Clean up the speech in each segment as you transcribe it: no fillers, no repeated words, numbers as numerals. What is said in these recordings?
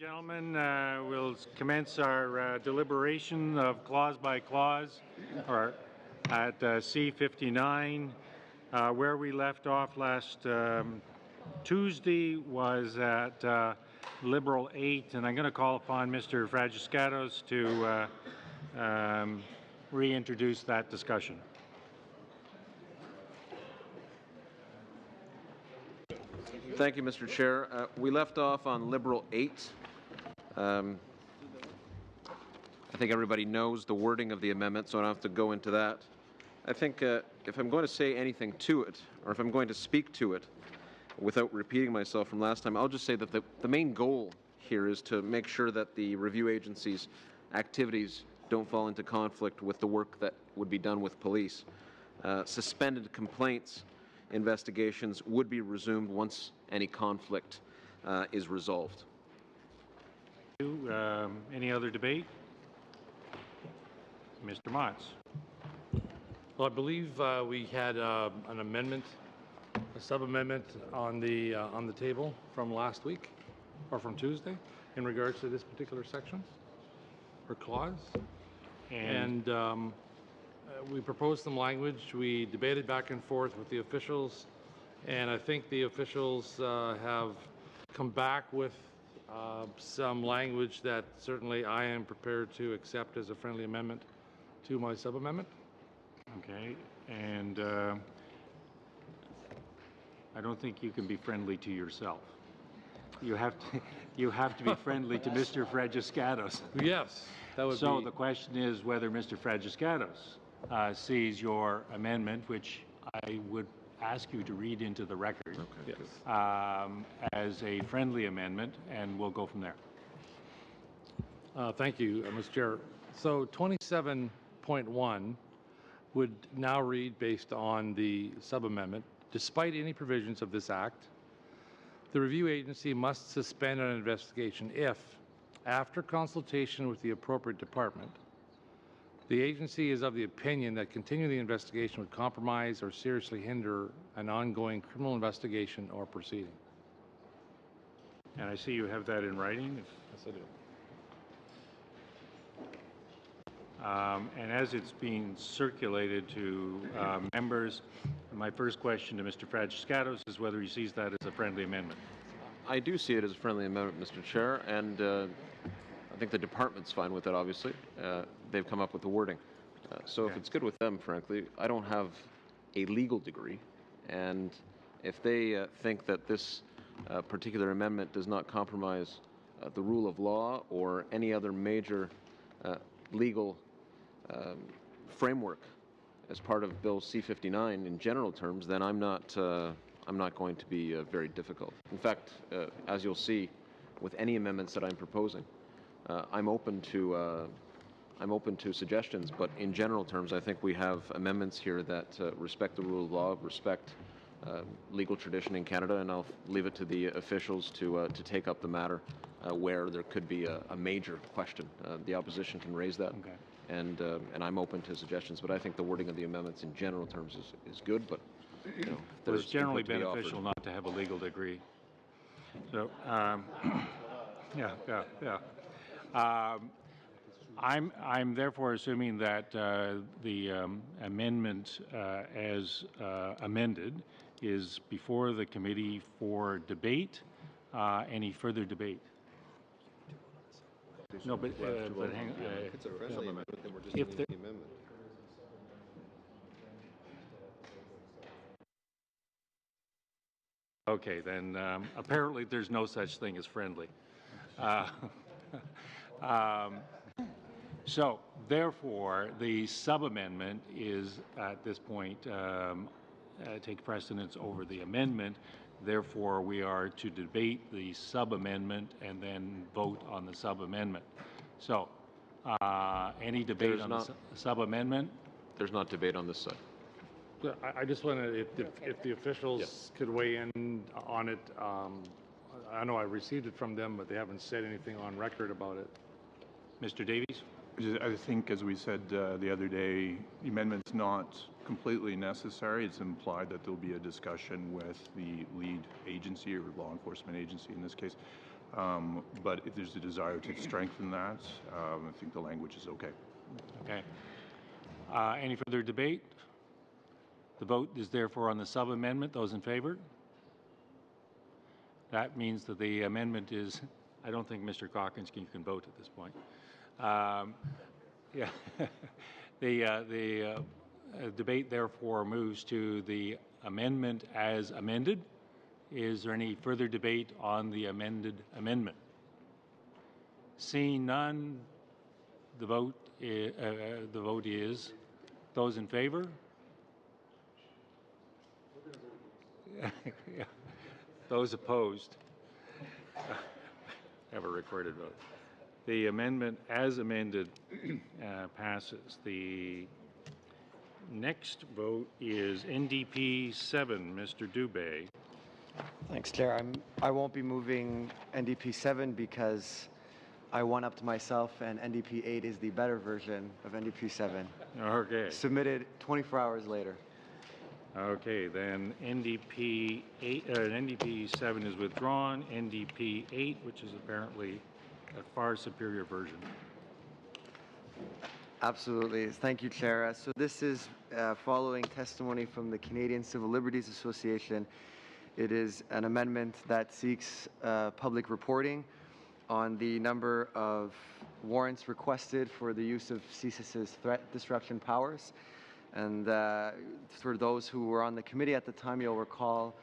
Gentlemen, we'll commence our deliberation of clause by clause or at C59. Where we left off last Tuesday was at Liberal 8, and I'm going to call upon Mr. Fragiskatos to reintroduce that discussion. Thank you, Mr. Chair. We left off on Liberal 8. I think everybody knows the wording of the amendment, so I don't have to go into that. I think if I'm going to say anything to it, or if I'm going to speak to it without repeating myself from last time, I'll just say that the main goal here is to make sure that the review agency's activities don't fall into conflict with the work that would be done with police. Suspended complaints investigations would be resumed once any conflict is resolved. Any other debate? Mr. Motts. Well, I believe we had an amendment, a sub-amendment on the table from last week, or from Tuesday, in regards to this particular section or clause, and we proposed some language. We debated back and forth with the officials, and I think the officials have come back with some language that certainly I am prepared to accept as a friendly amendment to my sub-amendment. Okay, and I don't think you can be friendly to yourself. You have to be friendly to Mr. Fragiskatos. Yes, that would be. So the question is whether Mr. Fragiskatos sees your amendment, which I would ask you to read into the record, yes, as a friendly amendment, and we'll go from there. Thank you, Mr. Chair. So 27.1 would now read, based on the sub-amendment, despite any provisions of this Act, the review agency must suspend an investigation if, after consultation with the appropriate department, the agency is of the opinion that continuing the investigation would compromise or seriously hinder an ongoing criminal investigation or proceeding. And I see you have that in writing. Yes, I do. And as it's being circulated to members, my first question to Mr. Fragiskatos is whether he sees that as a friendly amendment. I do see it as a friendly amendment, Mr. Chair, and I think the department's fine with it, obviously. They've come up with the wording. So if it's good with them, frankly, I don't have a legal degree, and if they think that this particular amendment does not compromise the rule of law or any other major legal framework as part of Bill C-59 in general terms, then I'm not going to be very difficult. In fact, as you'll see, with any amendments that I'm proposing, I'm open to suggestions. But in general terms, I think we have amendments here that respect the rule of law, respect legal tradition in Canada, and I'll leave it to the officials to take up the matter where there could be a major question. The opposition can raise that. Okay. And I'm open to suggestions, but I think the wording of the amendments in general terms is good. But you know, it's generally beneficial not to have a legal degree. So, I'm therefore assuming that the amendment as amended is before the committee for debate. Any further debate? No, but hang on. If it's a friendly amendment, then we're just If amending the amendment. Okay, then apparently there's no such thing as friendly. So, therefore, the sub-amendment is, at this point, take precedence over the amendment. Therefore, we are to debate the sub-amendment and then vote on the sub-amendment. So, any debate on the sub-amendment? There's not debate on this side. I just want to, if the officials could weigh in on it. I know I received it from them, but they haven't said anything on record about it. Mr. Davies? I think, as we said the other day, the amendment's not completely necessary. It's implied that there'll be a discussion with the lead agency or law enforcement agency in this case But if there's a desire to strengthen that, I think the language is okay. Okay. Any further debate? The vote is therefore on the sub-amendment. Those in favor? That means that the amendment is, I don't think Mr. Calkins can vote at this point. Yeah. The debate therefore moves to the amendment as amended. Is there any further debate on the amended amendment? Seeing none, the vote is those in favor? Yeah. Those opposed? Have a recorded vote. The amendment as amended passes. The next vote is NDP 7, Mr. Dubé. Thanks, Chair. I won't be moving NDP 7 because I one-upped myself, and NDP 8 is the better version of NDP 7. Okay. Submitted 24 hours later. Okay, then NDP 7 is withdrawn. NDP 8, which is apparently a far superior version. Absolutely. Thank you, Chair. So this is following testimony from the Canadian Civil Liberties Association. It is an amendment that seeks public reporting on the number of warrants requested for the use of CSIS's threat disruption powers. And for those who were on the committee at the time, you'll recall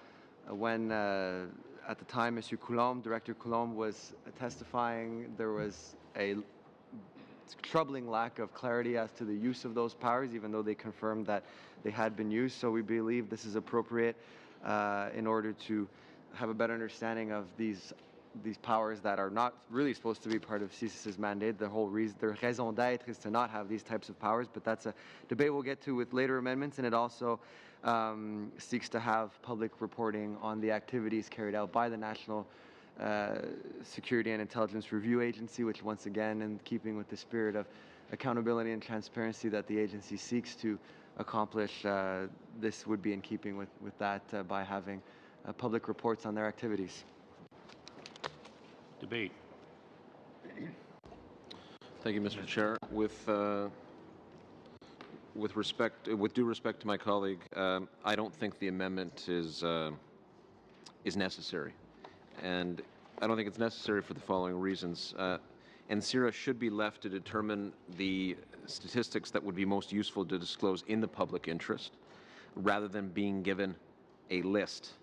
when at the time Mr. Coulombe, Director Coulombe, was testifying, there was a troubling lack of clarity as to the use of those powers, even though they confirmed that they had been used. So we believe this is appropriate in order to have a better understanding of these powers that are not really supposed to be part of CSIS's mandate. The whole reason, their raison d'être is to not have these types of powers, but that's a debate we'll get to with later amendments, and it also seeks to have public reporting on the activities carried out by the National Security and Intelligence Review Agency, which once again, in keeping with the spirit of accountability and transparency that the agency seeks to accomplish, this would be in keeping with that by having public reports on their activities. Debate. Thank you, Mr. Chair. With due respect to my colleague, I don't think the amendment is necessary, and I don't think it's necessary for the following reasons. NCIRA should be left to determine the statistics that would be most useful to disclose in the public interest, rather than being given a list.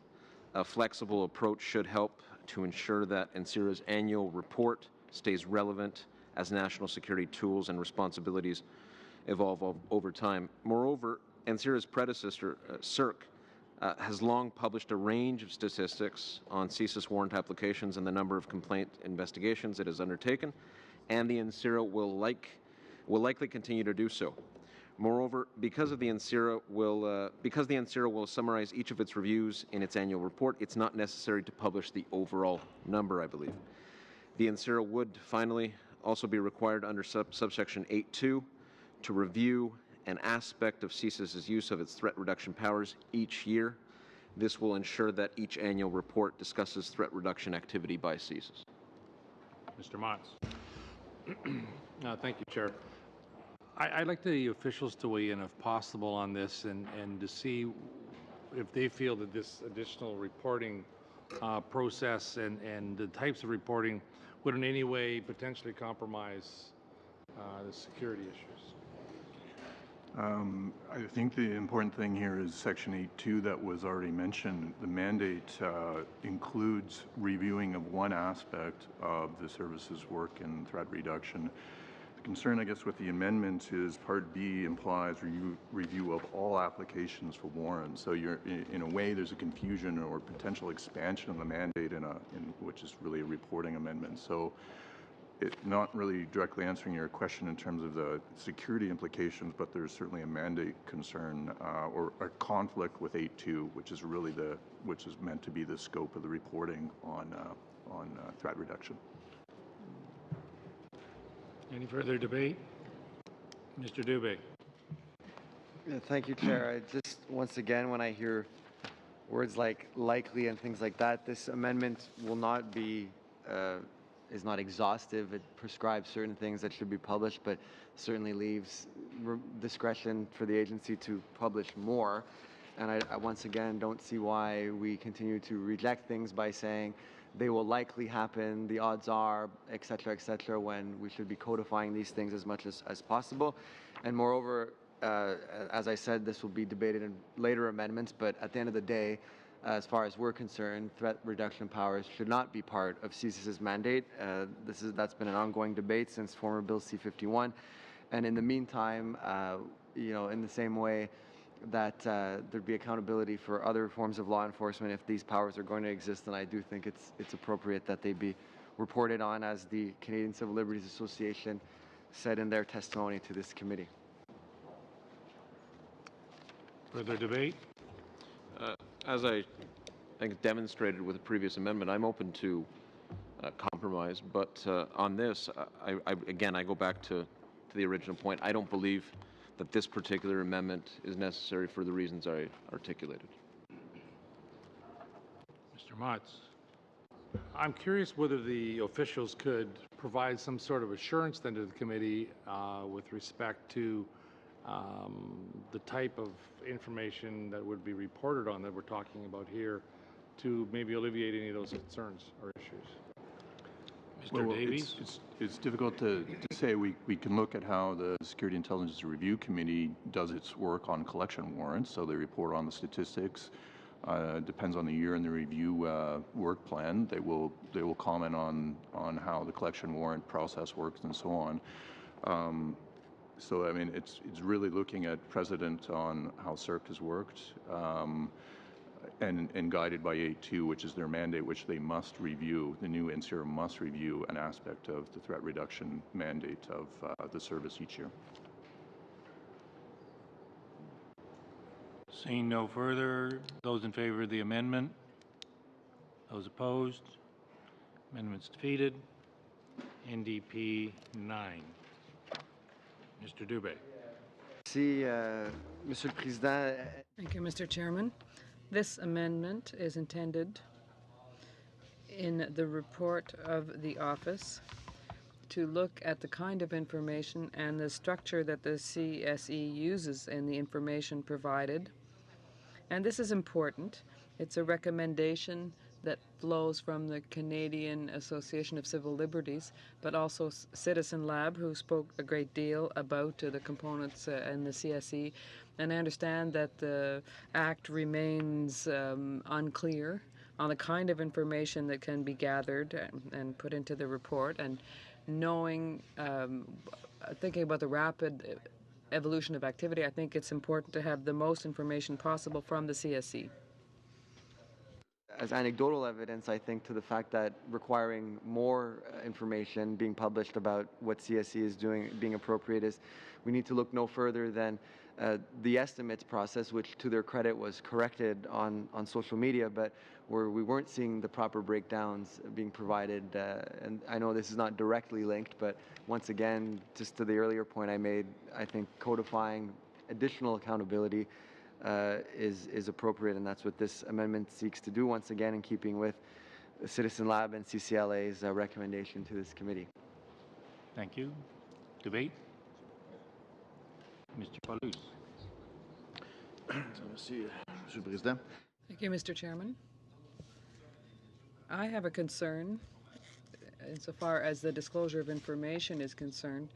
A flexible approach should help to ensure that NCIRA's annual report stays relevant as national security tools and responsibilities evolve over time. Moreover, NCIRA's predecessor, CERC, has long published a range of statistics on CSIS warrant applications and the number of complaint investigations it has undertaken, and the NCIRA will likely continue to do so. Moreover, because the NCIRA will summarize each of its reviews in its annual report, it's not necessary to publish the overall number, I believe. The NCIRA would finally also be required under subsection 8.2 to review an aspect of CSIS's use of its threat reduction powers each year. This will ensure that each annual report discusses threat reduction activity by CSIS. Mr. Motts. Thank you, Chair. I'd like the officials to weigh in, if possible, on this and to see if they feel that this additional reporting process and the types of reporting would in any way potentially compromise the security issues. I think the important thing here is Section 8.2 that was already mentioned. The mandate includes reviewing of one aspect of the service's work in threat reduction. The concern, I guess, with the amendment is Part B implies review of all applications for warrants. So in a way, there's a confusion or potential expansion of the mandate which is really a reporting amendment. So it's not really directly answering your question in terms of the security implications, but there's certainly a mandate concern or a conflict with 8.2, which is really which is meant to be the scope of the reporting on threat reduction. Any further debate? Mr. Dubé. Yeah, thank you, Chair. Just once again, when I hear words like likely and things like that, this amendment will not be is not exhaustive. It prescribes certain things that should be published, but certainly leaves discretion for the agency to publish more. And I once again don't see why we continue to reject things by saying they will likely happen, the odds are, et cetera, when we should be codifying these things as much as possible. And moreover, as I said, this will be debated in later amendments, but at the end of the day, as far as we're concerned, threat reduction powers should not be part of CSIS's mandate. That's been an ongoing debate since former Bill C-51. And in the meantime, in the same way that there'd be accountability for other forms of law enforcement if these powers are going to exist, and I do think it's appropriate that they be reported on, as the Canadian Civil Liberties Association said in their testimony to this committee. Further debate? As I think demonstrated with the previous amendment, I'm open to compromise, but on this, I go back to the original point. I don't believe that this particular amendment is necessary for the reasons I articulated. Mr. Motz. I'm curious whether the officials could provide some sort of assurance then to the committee with respect to the type of information that would be reported on that we're talking about here, to maybe alleviate any of those concerns or issues. Mr. Davies? It's difficult to say. We can look at how the Security Intelligence Review Committee does its work on collection warrants. So they report on the statistics. Depends on the year in the review work plan. They will comment on how the collection warrant process works and so on. So I mean, it's really looking at precedent on how CERC has worked, and guided by 8.2, which is their mandate, which they must review. The new NCR must review an aspect of the threat reduction mandate of the service each year. Seeing no further, those in favor of the amendment? Those opposed? Amendment's defeated. NDP 9. Mr. Dubé. Merci, Monsieur le Président. Thank you, Mr. Chairman. This amendment is intended in the report of the office to look at the kind of information and the structure that the CSE uses in the information provided. And this is important. It's a recommendation that flows from the Canadian Association of Civil Liberties, but also Citizen Lab, who spoke a great deal about the components in the CSE. And I understand that the Act remains unclear on the kind of information that can be gathered and put into the report. And knowing, thinking about the rapid evolution of activity, I think it's important to have the most information possible from the CSE. As anecdotal evidence, I think, to the fact that requiring more information being published about what CSE is doing being appropriate is, we need to look no further than the estimates process, which to their credit was corrected on social media, but where we weren't seeing the proper breakdowns being provided. And I know this is not directly linked, but once again, just to the earlier point I made, I think codifying additional accountability is appropriate, and that's what this amendment seeks to do, once again in keeping with Citizen Lab and CCLA's recommendation to this committee. Thank you. Debate? Mr. Paulus. Monsieur le Président. Thank you, Mr. Chairman. I have a concern insofar as the disclosure of information is concerned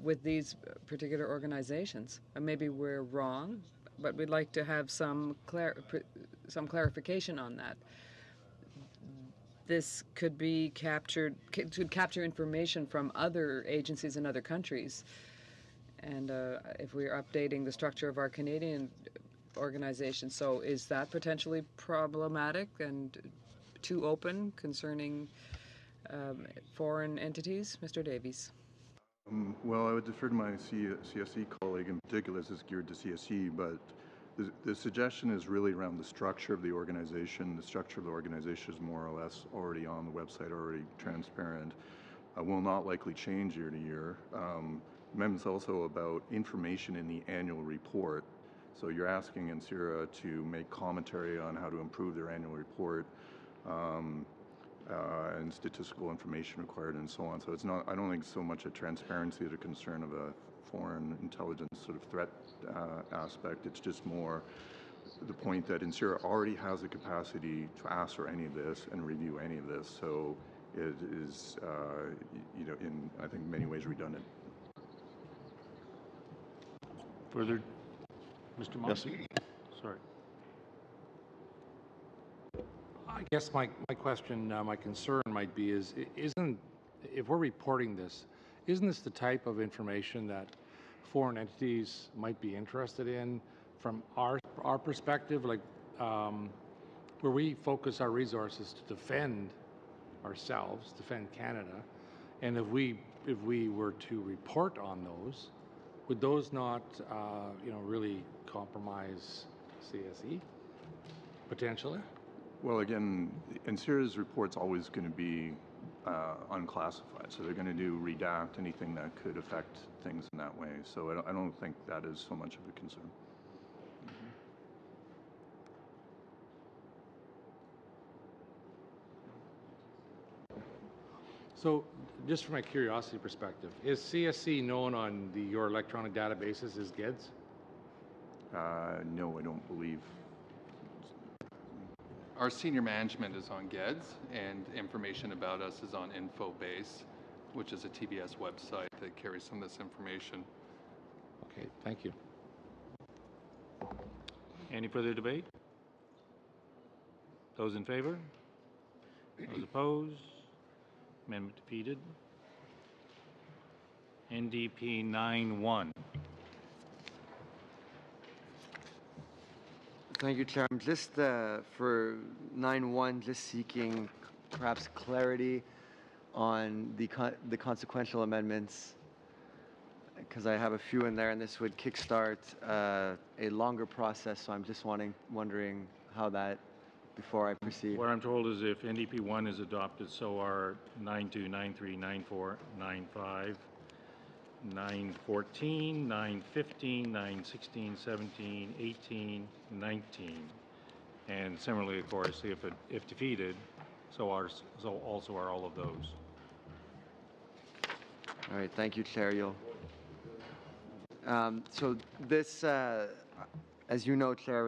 with these particular organizations. Maybe we're wrong, but we'd like to have some clarification on that. This could be captured, could capture information from other agencies in other countries. And if we're updating the structure of our Canadian organization, so is that potentially problematic and too open concerning foreign entities? Mr. Davies. Well, I would defer to my CSE colleague in particular. This is geared to CSE, but the suggestion is really around the structure of the organization. The structure of the organization is more or less already on the website, already transparent. Will not likely change year to year. Amendment's also about information in the annual report. So you're asking NCIRA to make commentary on how to improve their annual report. and statistical information required and so on. So it's not, I don't think so much a transparency or a concern of a foreign intelligence sort of threat aspect. It's just more the point that NCIRA already has the capacity to ask for any of this and review any of this. So it is, in, I think, many ways redundant. Further, Mr. Moss? Yes. Sorry. I guess my question, my concern might be if we're reporting this, isn't this the type of information that foreign entities might be interested in from our perspective, like where we focus our resources to defend ourselves, defend Canada, and if we were to report on those, would those not, really compromise CSE potentially? Well, again, NCIRA's report's always going to be unclassified, so they're going to do redact anything that could affect things in that way. So I don't think that is so much of a concern. So, just from a curiosity perspective, is CSC known on your electronic databases as GEDS? No, I don't believe. Our senior management is on GEDS, and information about us is on InfoBase, which is a TBS website that carries some of this information. Okay, thank you. Any further debate? Those in favor? Those opposed? Amendment defeated. NDP 9-1. Thank you, Chair. I'm just for 9-1, just seeking perhaps clarity on the consequential amendments, because I have a few in there, and this would kickstart a longer process. So I'm just wondering how that, before I proceed. What I'm told is if NDP 1 is adopted, so are 9-2, 9-3, 9-4, 9-5, 9-14, 9-15, 9-16, 17, 18, 19. And similarly, of course, if defeated, so also are all of those. All right, thank you, Chair. So this, as you know, Chair,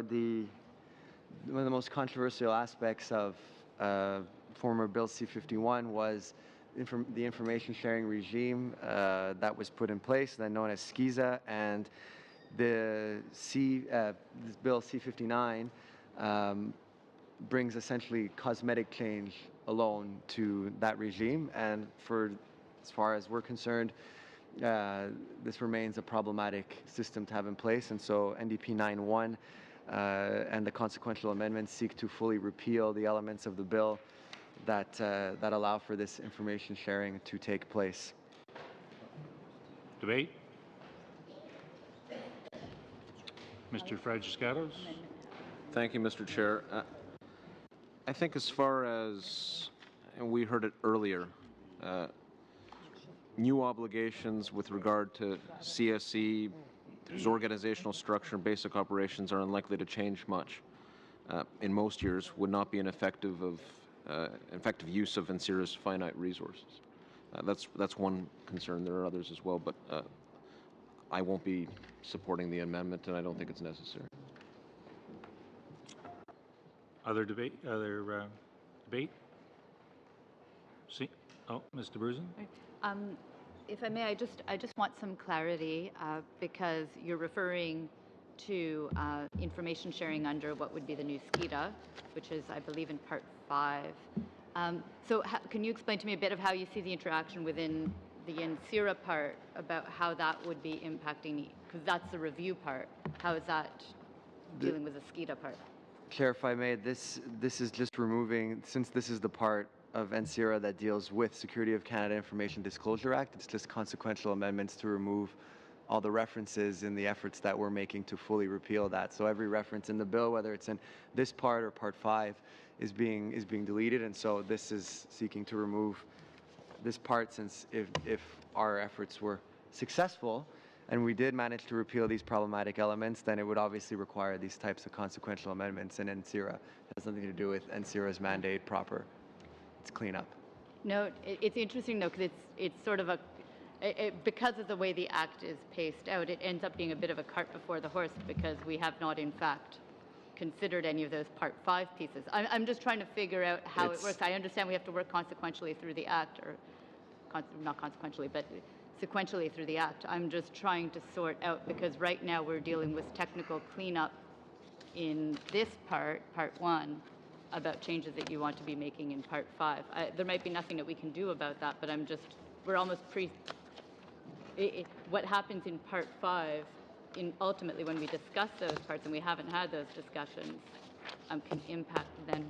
one of the most controversial aspects of former Bill C-51 was the information sharing regime that was put in place, then known as SKISA, and this Bill C-59 brings essentially cosmetic change alone to that regime, and as far as we're concerned, this remains a problematic system to have in place, and so NDP 9-1 and the consequential amendments seek to fully repeal the elements of the bill that allow for this information sharing to take place. Debate? Mr. Fragiscatos? Thank you, Mr. Chair. I think as far as, and we heard it earlier, new obligations with regard to CSE, whose organizational structure and basic operations are unlikely to change much in most years, would not be an effective use of NCIRA's finite resources. That's one concern. There are others as well, but I won't be supporting the amendment, and I don't think it's necessary. Other debate? See? Oh, Mr. Brusen? If I may, I just want some clarity because you're referring to information sharing under what would be the new SKIDA, which is, I believe, in Part 5. So can you explain to me a bit of how you see the interaction within the NCIRA part about how that would be impacting, because that's the review part. How is that dealing with the SKIDA part? Chair, if I may, this is just removing, since this is the part of NCIRA that deals with Security of Canada Information Disclosure Act, it's just consequential amendments to remove all the references in the efforts that we're making to fully repeal that. So every reference in the bill, whether it's in this part or Part 5, is being deleted, and so this is seeking to remove this part, since if our efforts were successful and we did manage to repeal these problematic elements, then it would obviously require these types of consequential amendments, and NCIRA has nothing to do with NCIRA's mandate proper. it's cleanup. No, it's interesting though, because it's sort of because of the way the act is paced out, it ends up being a bit of a cart before the horse, because we have not in fact considered any of those Part 5 pieces. I'm just trying to figure out how it works. I understand we have to work consequentially through the act, or not consequentially, but sequentially through the act. I'm just trying to sort out, because right now we're dealing with technical cleanup in this Part 1, about changes that you want to be making in Part 5. There might be nothing that we can do about that, but we're almost what happens in Part 5, ultimately when we discuss those parts, and we haven't had those discussions, can impact then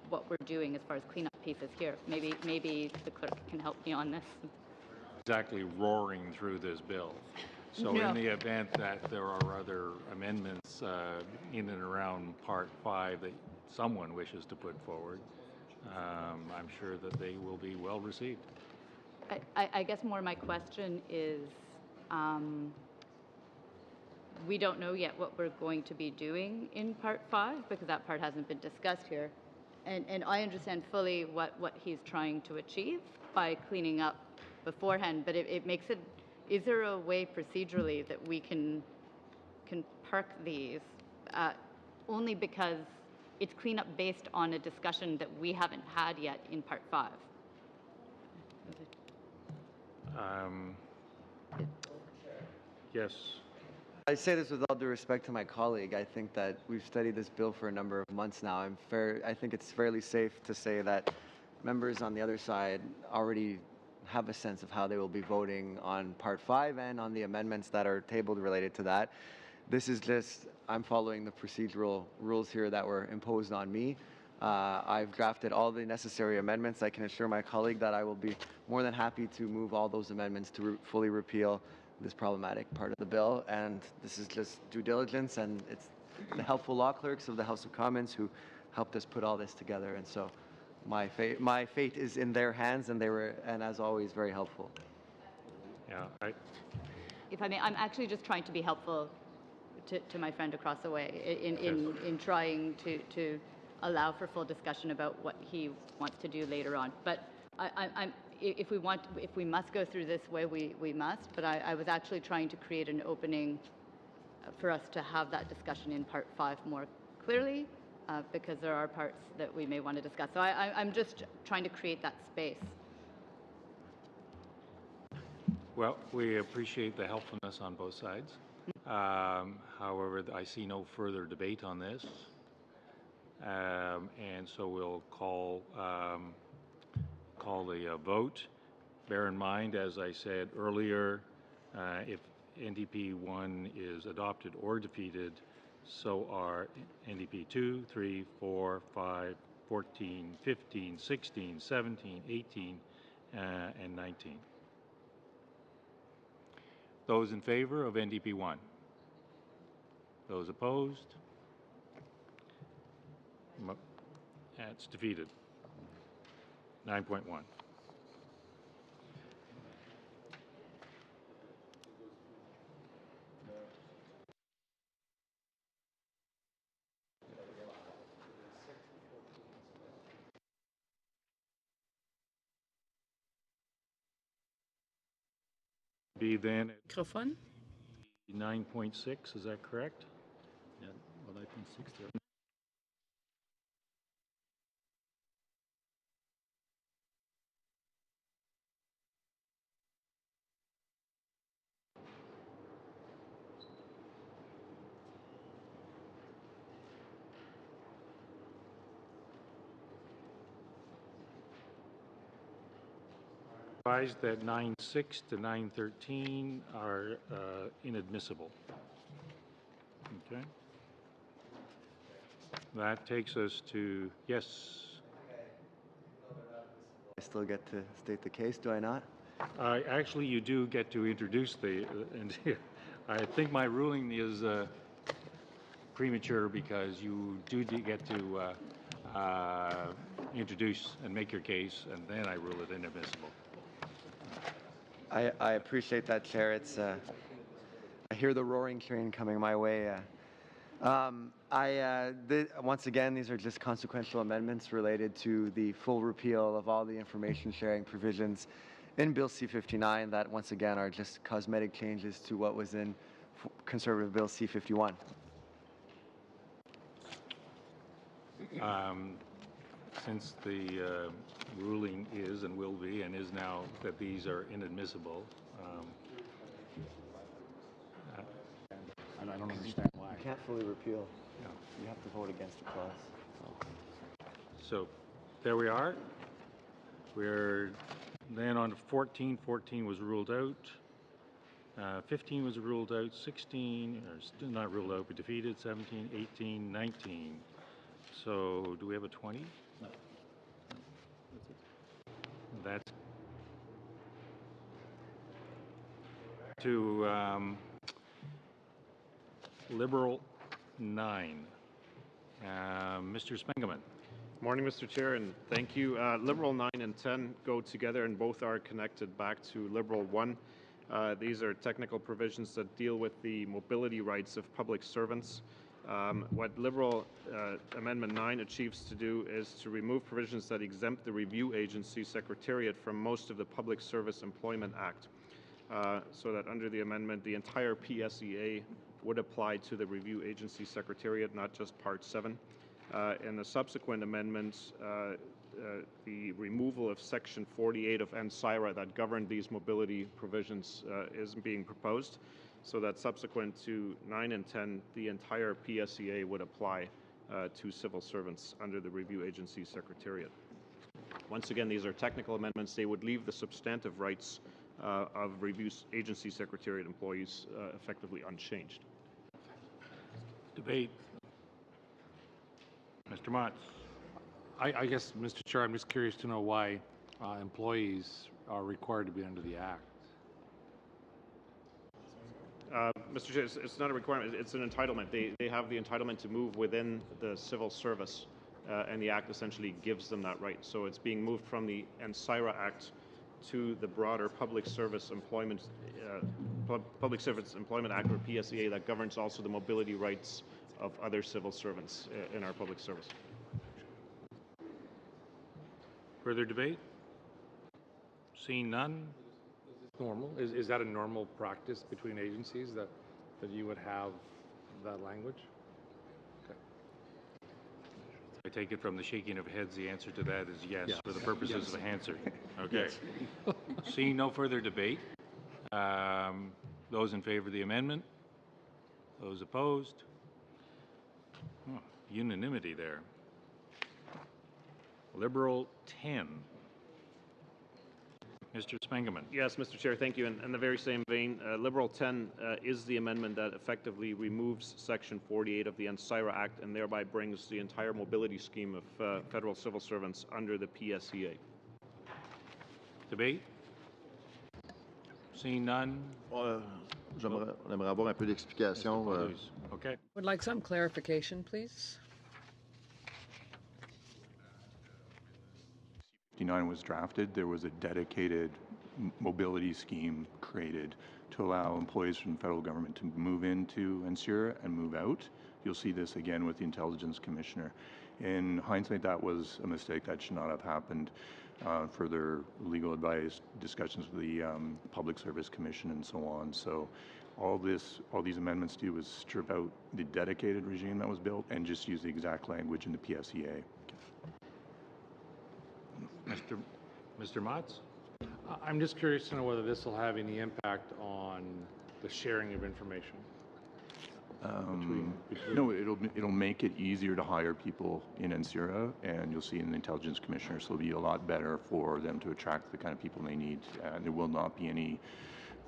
what we're doing as far as cleanup pieces here. Maybe the clerk can help me on this. Exactly roaring through this bill. So No. in the event that there are other amendments in and around Part 5 that someone wishes to put forward, I'm sure that they will be well received. I guess more my question is, we don't know yet what we're going to be doing in Part 5, because that part hasn't been discussed here. And I understand fully what he's trying to achieve by cleaning up beforehand, but it makes it, is there a way procedurally that we can park these only because it's cleanup based on a discussion that we haven't had yet in Part 5? Yes. I say this with all due respect to my colleague. I think that we've studied this bill for a number of months now. I think it's fairly safe to say that members on the other side already have a sense of how they will be voting on Part 5 and on the amendments that are tabled related to that. This is just, I'm following the procedural rules here that were imposed on me. I've drafted all the necessary amendments. I can assure my colleague that I will be more than happy to move all those amendments to fully repeal this problematic part of the bill. And this is just due diligence, and it's the helpful law clerks of the House of Commons who helped us put all this together. And so my fate is in their hands, and they were, and as always, very helpful. Yeah. If I may, I'm actually just trying to be helpful to my friend across the way in trying to allow for full discussion about what he wants to do later on. But if we must go through this way, we must. But I was actually trying to create an opening for us to have that discussion in Part 5 more clearly, because there are parts that we may want to discuss. So I'm just trying to create that space. Well, we appreciate the helpfulness on both sides. However, I see no further debate on this. And so we'll call the vote. Bear in mind, as I said earlier, if NDP 1 is adopted or defeated, so are NDP 2, 3, 4, 5, 14, 15, 16, 17, 18, and 19. Those in favor of NDP 1? Those opposed? That's defeated. 9.1. Be then at Microphone. 9.6, is that correct? Yeah, well, 9.6 there. Advised that 9.6 to 9.13 are inadmissible. Okay. That takes us to, yes. I still get to state the case, do I not? Actually, you do get to introduce and I think my ruling is premature, because you do get to introduce and make your case, and then I rule it inadmissible. I appreciate that, Chair. It's I hear the roaring train coming my way. Once again, these are just consequential amendments related to the full repeal of all the information sharing provisions in Bill C-59 that, once again, are just cosmetic changes to what was in Conservative Bill C-51. Since the ruling is and will be and is now that these are inadmissible, I don't understand why. You can't fully repeal. no. You have to vote against a clause. So there we are. We're then on to 14. 14 was ruled out. 15 was ruled out. 16, or still not ruled out, but defeated. 17, 18, 19. So do we have a 20? No. That's to Liberal 9. Mr. Spengeman. Morning, Mr. Chair, and thank you. Liberal 9 and 10 go together and both are connected back to Liberal 1. These are technical provisions that deal with the mobility rights of public servants. What Liberal Amendment 9 achieves to do is to remove provisions that exempt the review agency secretariat from most of the Public Service Employment Act, so that under the amendment, the entire PSEA would apply to the review agency secretariat, not just Part 7. In the subsequent amendments, the removal of Section 48 of NSIRA that governed these mobility provisions is being proposed, so that subsequent to 9 and 10, the entire PSEA would apply to civil servants under the review agency secretariat. Once again, these are technical amendments. They would leave the substantive rights of review agency secretariat employees effectively unchanged. Debate. Mr. Motz. I guess, Mr. Chair, I'm just curious to know why employees are required to be under the Act. Mr. Chair, it's not a requirement. It's an entitlement. They have the entitlement to move within the civil service, and the Act essentially gives them that right. So it's being moved from the NSIRA Act to the broader Public Service Employment Act, or PSEA, that governs also the mobility rights of other civil servants in our public service. Further debate? Seeing none? Normal? Is that a normal practice between agencies that you would have that language? Okay. I take it from the shaking of heads, the answer to that is yes, Yes. for the purposes of answer. Okay. Yes. Seeing no further debate, those in favor of the amendment? Those opposed? Oh, unanimity there. Liberal 10. Mr. Spengeman. Yes, Mr. Chair, thank you. In the very same vein, Liberal 10 is the amendment that effectively removes Section 48 of the NSIRA Act and thereby brings the entire mobility scheme of federal civil servants under the PSEA. Debate? Seeing none? On aimerait avoir un peu d'explication. Okay. Would like some clarification, please. 59 was drafted, there was a dedicated mobility scheme created to allow employees from the federal government to move into NSIRA and move out. You'll see this again with the Intelligence Commissioner. In hindsight, that was a mistake. That should not have happened. Further legal advice, discussions with the Public Service Commission, and so on. So all these amendments do is strip out the dedicated regime that was built and just use the exact language in the PSEA. Mr. Motz? I'm just curious to know whether this will have any impact on the sharing of information. between No, it'll make it easier to hire people in NSIRA, and you'll see in the Intelligence Commissioner, so it'll be a lot better for them to attract the kind of people they need. And there will not be any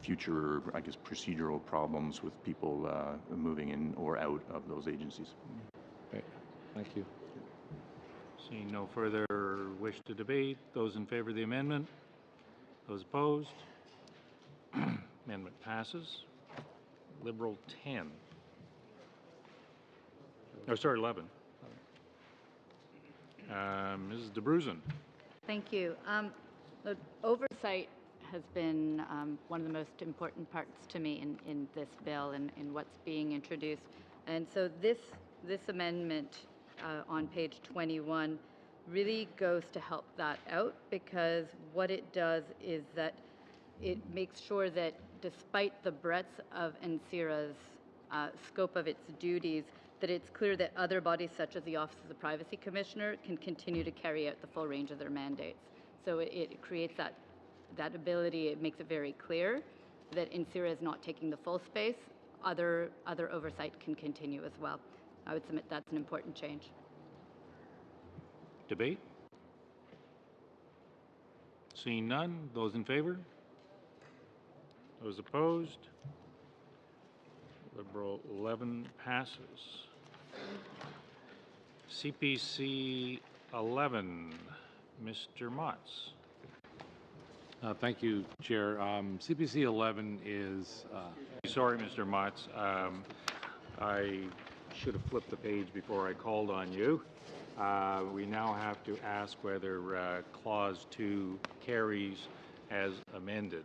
future, I guess, procedural problems with people moving in or out of those agencies. Okay. Thank you. Seeing no further wish to debate, those in favor of the amendment? Those opposed? Amendment passes. Liberal 10. Oh, sorry, 11. Mrs. DeBruzen. Thank you. The oversight has been one of the most important parts to me in this bill and in what's being introduced. And so this amendment on page 21 really goes to help that out, because what it does is that it makes sure that despite the breadth of NCIRA's scope of its duties, that it's clear that other bodies such as the Office of the Privacy Commissioner can continue to carry out the full range of their mandates. So it creates that ability. It makes it very clear that NCIRA is not taking the full space. Other oversight can continue as well. I would submit that's an important change. Debate? Seeing none, those in favor? Those opposed? Liberal 11 passes. CPC 11, Mr. Motts. Thank you, Chair. CPC 11 is... Sorry, Mr. Motts. I should have flipped the page before I called on you. We now have to ask whether Clause 2 carries as amended.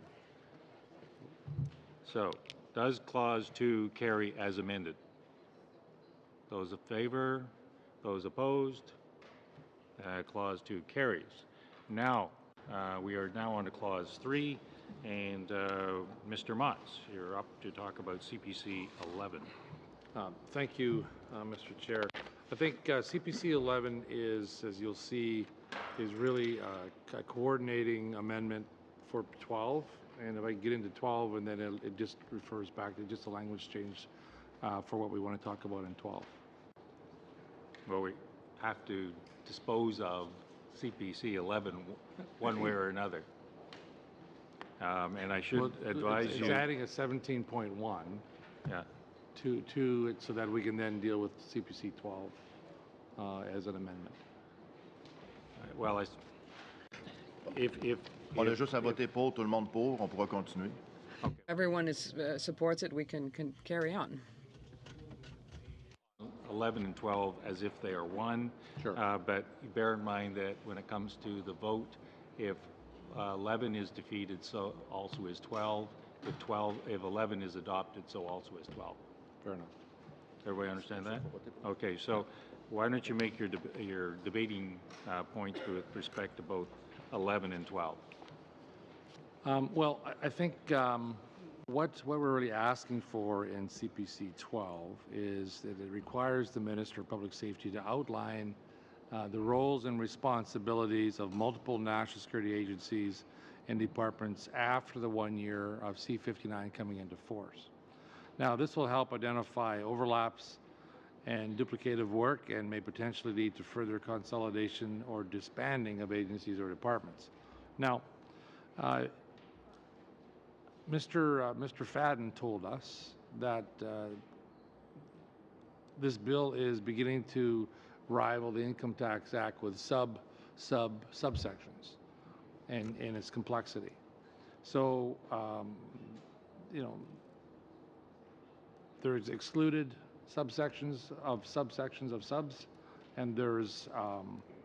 So, does Clause 2 carry as amended? Those in favor? Those opposed? Clause 2 carries. Now, we are now on to Clause 3, and Mr. Motts, you're up to talk about CPC 11. Thank you, Mr. Chair. I think CPC 11 is, as you'll see, is really a coordinating amendment for 12. And if I get into 12, and then it just refers back to just a language change for what we want to talk about in 12. Well, we have to dispose of CPC 11 one way or another. And I should advise you... It's adding a 17.1 yeah. to it so that we can then deal with CPC 12 as an amendment. Well, if On a juste à voter pour, tout le monde pour, on pourra continuer. Okay. Everyone supports it, we can carry on. 11 and 12 as if they are one. Sure. But bear in mind that when it comes to the vote, if 11 is defeated, so also is 12. If 11 is adopted, so also is 12. Fair enough. Everybody understand that? Okay, so why don't you make your debating points with respect to both 11 and 12? Well, I think what we're really asking for in CPC 12 is that it requires the Minister of Public Safety to outline the roles and responsibilities of multiple national security agencies and departments after the 1 year of C-59 coming into force. Now, this will help identify overlaps and duplicative work and may potentially lead to further consolidation or disbanding of agencies or departments. Now, Mr. Fadden told us that this bill is beginning to rival the Income Tax Act with subsections and its complexity. So, you know, there's excluded subsections of subs, and there's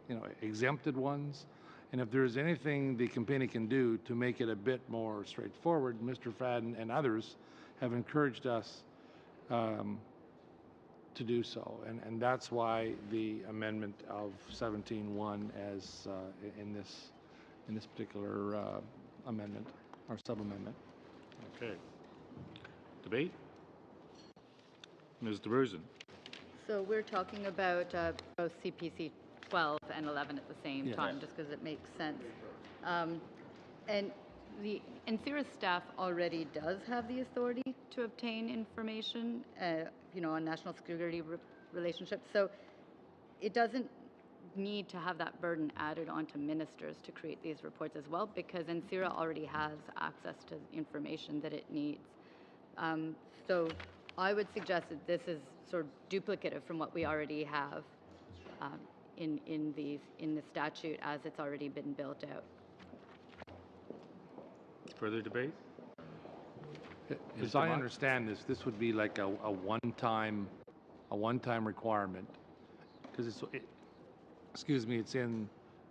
you know, exempted ones. And if there's anything the company can do to make it a bit more straightforward, Mr. Fadden and others have encouraged us to do so. And that's why the amendment of 17.1 as in this particular amendment, or sub-amendment. Okay. Debate? Ms. DeBruzen. So we're talking about both CPC 12 and 11 at the same time, just because it makes sense. And the NCIRA staff already does have the authority to obtain information, you know, on national security relationships. So it doesn't need to have that burden added onto ministers to create these reports as well, because NCIRA already has access to information that it needs. So I would suggest that this is sort of duplicative from what we already have in the statute as it's already been built out. Further debate? As I understand this would be like a one-time requirement, because it's in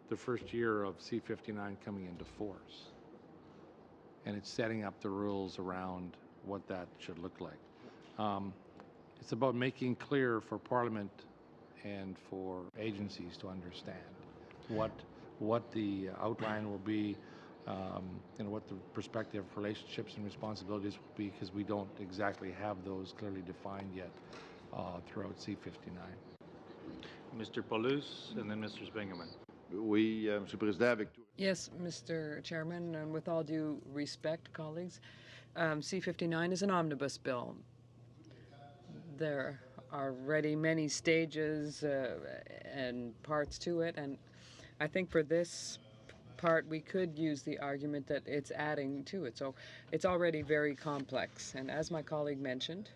the first year of C-59 coming into force, and it's setting up the rules around what that should look like. it's about making clear for Parliament and for agencies to understand what the outline will be, and what the prospective relationships and responsibilities will be, because we don't exactly have those clearly defined yet throughout C-59. Mr. Paulus and then Mr. Spingaman. Oui, Monsieur le Président, avec tout. Yes, Mr. Chairman, and with all due respect, colleagues, C-59 is an omnibus bill. There are already many stages and parts to it, and I think for this part we could use the argument that it's adding to it. So it's already very complex, and as my colleague mentioned,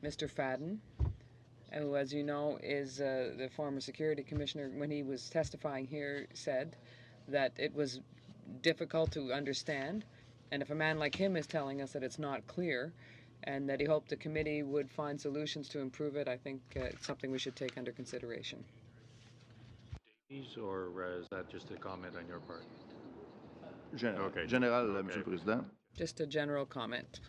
Mr. Fadden, who, as you know, is the former security commissioner, when he was testifying here, said that it was difficult to understand. And if a man like him is telling us that it's not clear and that he hoped the committee would find solutions to improve it, I think it's something we should take under consideration. Or is that just a comment on your part? Okay. Général, Monsieur le Président. Just a general comment.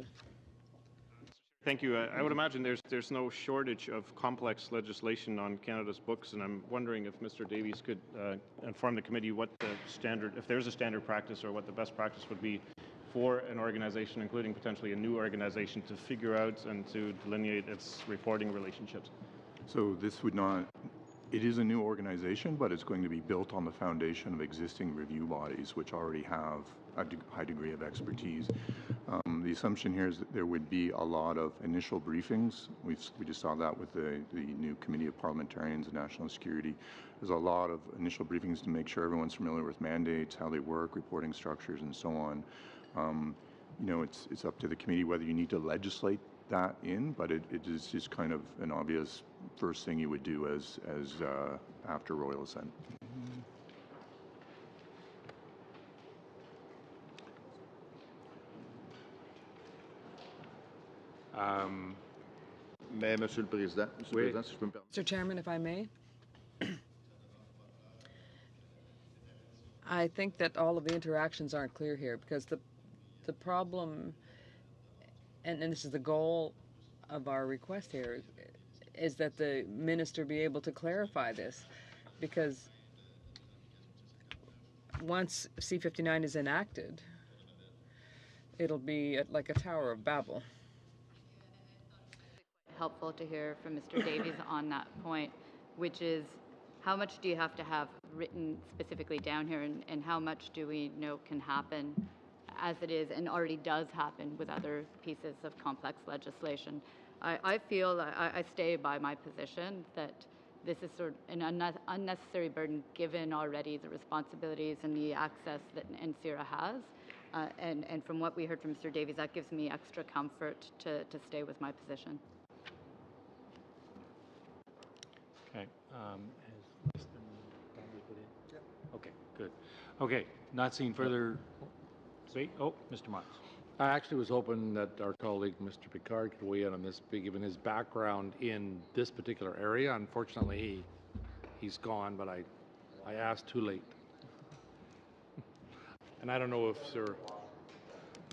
Thank you. I would imagine there's no shortage of complex legislation on Canada's books, and I'm wondering if Mr. Davies could inform the committee what the standard, if there's a standard practice, or what the best practice would be for an organization, including potentially a new organization, to figure out and to delineate its reporting relationships. So this would not, it is a new organization, but it's going to be built on the foundation of existing review bodies, which already have a high degree of expertise. The assumption here is that there would be a lot of initial briefings. We just saw that with the new Committee of Parliamentarians and National Security. There's a lot of initial briefings to make sure everyone's familiar with mandates, how they work, reporting structures, and so on. You know, it's up to the committee whether you need to legislate that in, but it is just kind of an obvious first thing you would do as after royal assent. Mais, Monsieur le Président, si je peux me permettre. Mr. Chairman, if I may, I think that all of the interactions aren't clear here, because the problem, and this is the goal of our request here, is that the minister be able to clarify this, because once C-59 is enacted, it'll be like a Tower of Babel. Helpful to hear from Mr. Davies on that point, which is how much do you have to have written specifically down here, and how much do we know can happen as it is and already does happen with other pieces of complex legislation? I feel I stay by my position that this is sort of an unnecessary burden given already the responsibilities and the access that NCIRA has. And from what we heard from Mr. Davies, that gives me extra comfort to stay with my position. Okay. Has this been probably put in? Yeah. Okay, good. Okay, not seeing further debate. Oh, Mr. Miles. I actually was hoping that our colleague, Mr. Picard, could weigh in on this, given his background in this particular area. Unfortunately, he's gone, but I asked too late. And I don't know if Sir...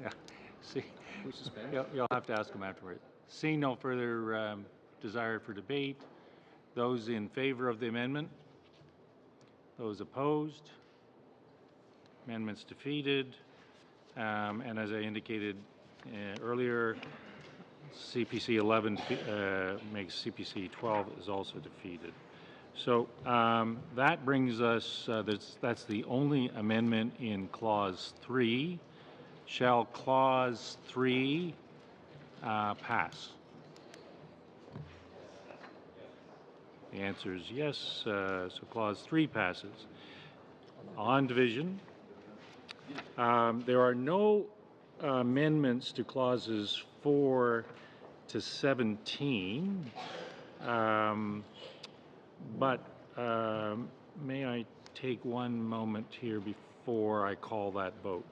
Yeah, see, you'll have to ask him afterward. Seeing no further desire for debate, those in favor of the amendment? Those opposed? Amendment's defeated. And as I indicated earlier, CPC 11 makes CPC 12 is also defeated. So that brings us, that's the only amendment in Clause 3. Shall Clause 3 pass? The answer is yes, so Clause 3 passes. On division, there are no amendments to Clauses 4 to 17, but may I take one moment here before I call that vote?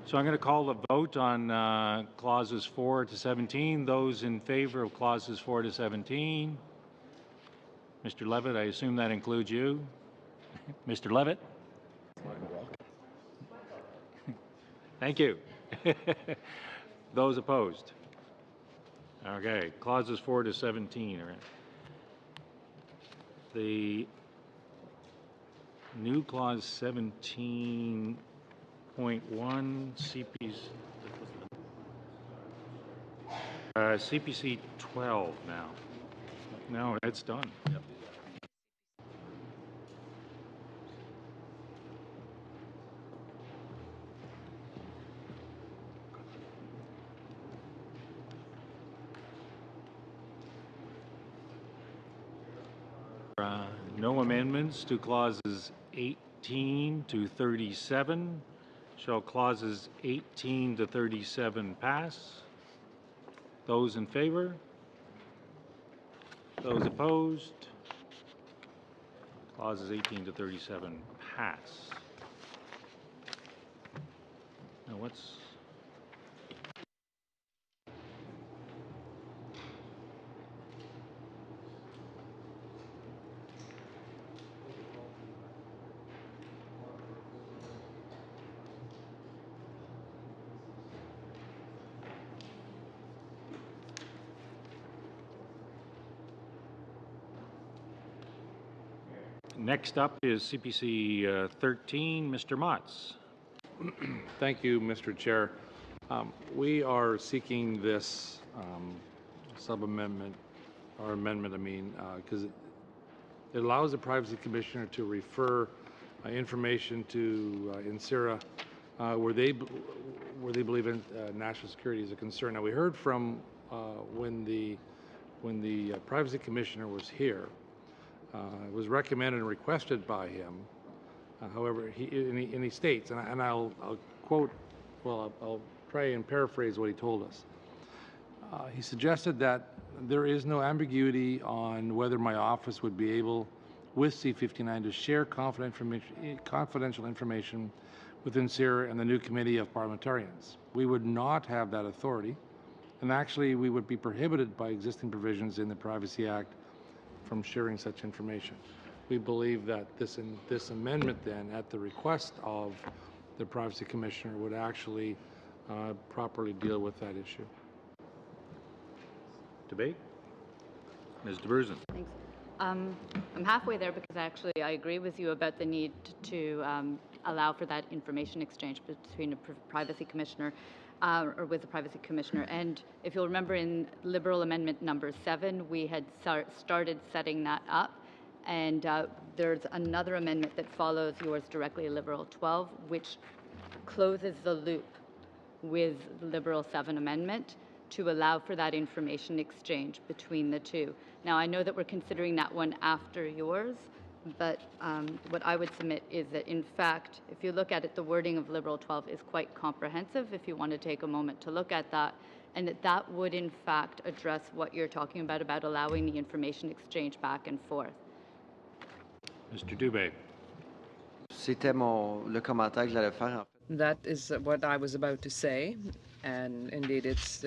So I'm going to call the vote on clauses 4 to 17. Those in favor of clauses 4 to 17. Mr. Levitt, I assume that includes you. Mr. Levitt? Thank you. Those opposed? Okay, clauses 4 to 17 are in. The new clause 17.1 CPC 12 now. No, it's done. Yep. No amendments to clauses 18 to 37. Shall clauses 18 to 37 pass? Those in favor? Those opposed? Clauses 18 to 37 pass. Now what's... Next up is CPC 13, Mr. Motts. Thank you, Mr. Chair. We are seeking this sub-amendment, or amendment, because it allows the Privacy Commissioner to refer information to INSIRA where they believe national security is a concern. Now, we heard from when the Privacy Commissioner was here, it was recommended and requested by him. However, he states, and I'll quote, well, I'll try and paraphrase what he told us. He suggested that there is no ambiguity on whether my office would be able, with C-59, to share confidential information with INSIRA and the new Committee of Parliamentarians. We would not have that authority, and actually we would be prohibited by existing provisions in the Privacy Act from sharing such information. We believe that this amendment then, at the request of the Privacy Commissioner, would actually properly deal with that issue. Debate? Ms. DeBruzen. Thanks. I'm halfway there because actually I agree with you about the need to allow for that information exchange between a Privacy Commissioner or with the Privacy Commissioner. And if you'll remember in Liberal Amendment number 7, we had started setting that up. And there's another amendment that follows yours directly, Liberal 12, which closes the loop with the Liberal 7 amendment to allow for that information exchange between the two. Now, I know that we're considering that one after yours, but what I would submit is that, in fact, if you look at it, the wording of Liberal 12 is quite comprehensive if you want to take a moment to look at that, and that would, in fact, address what you're talking about allowing the information exchange back and forth. Mr. Dubé. C'était le commentaire que j'allais faire. That is what I was about to say, and indeed it's,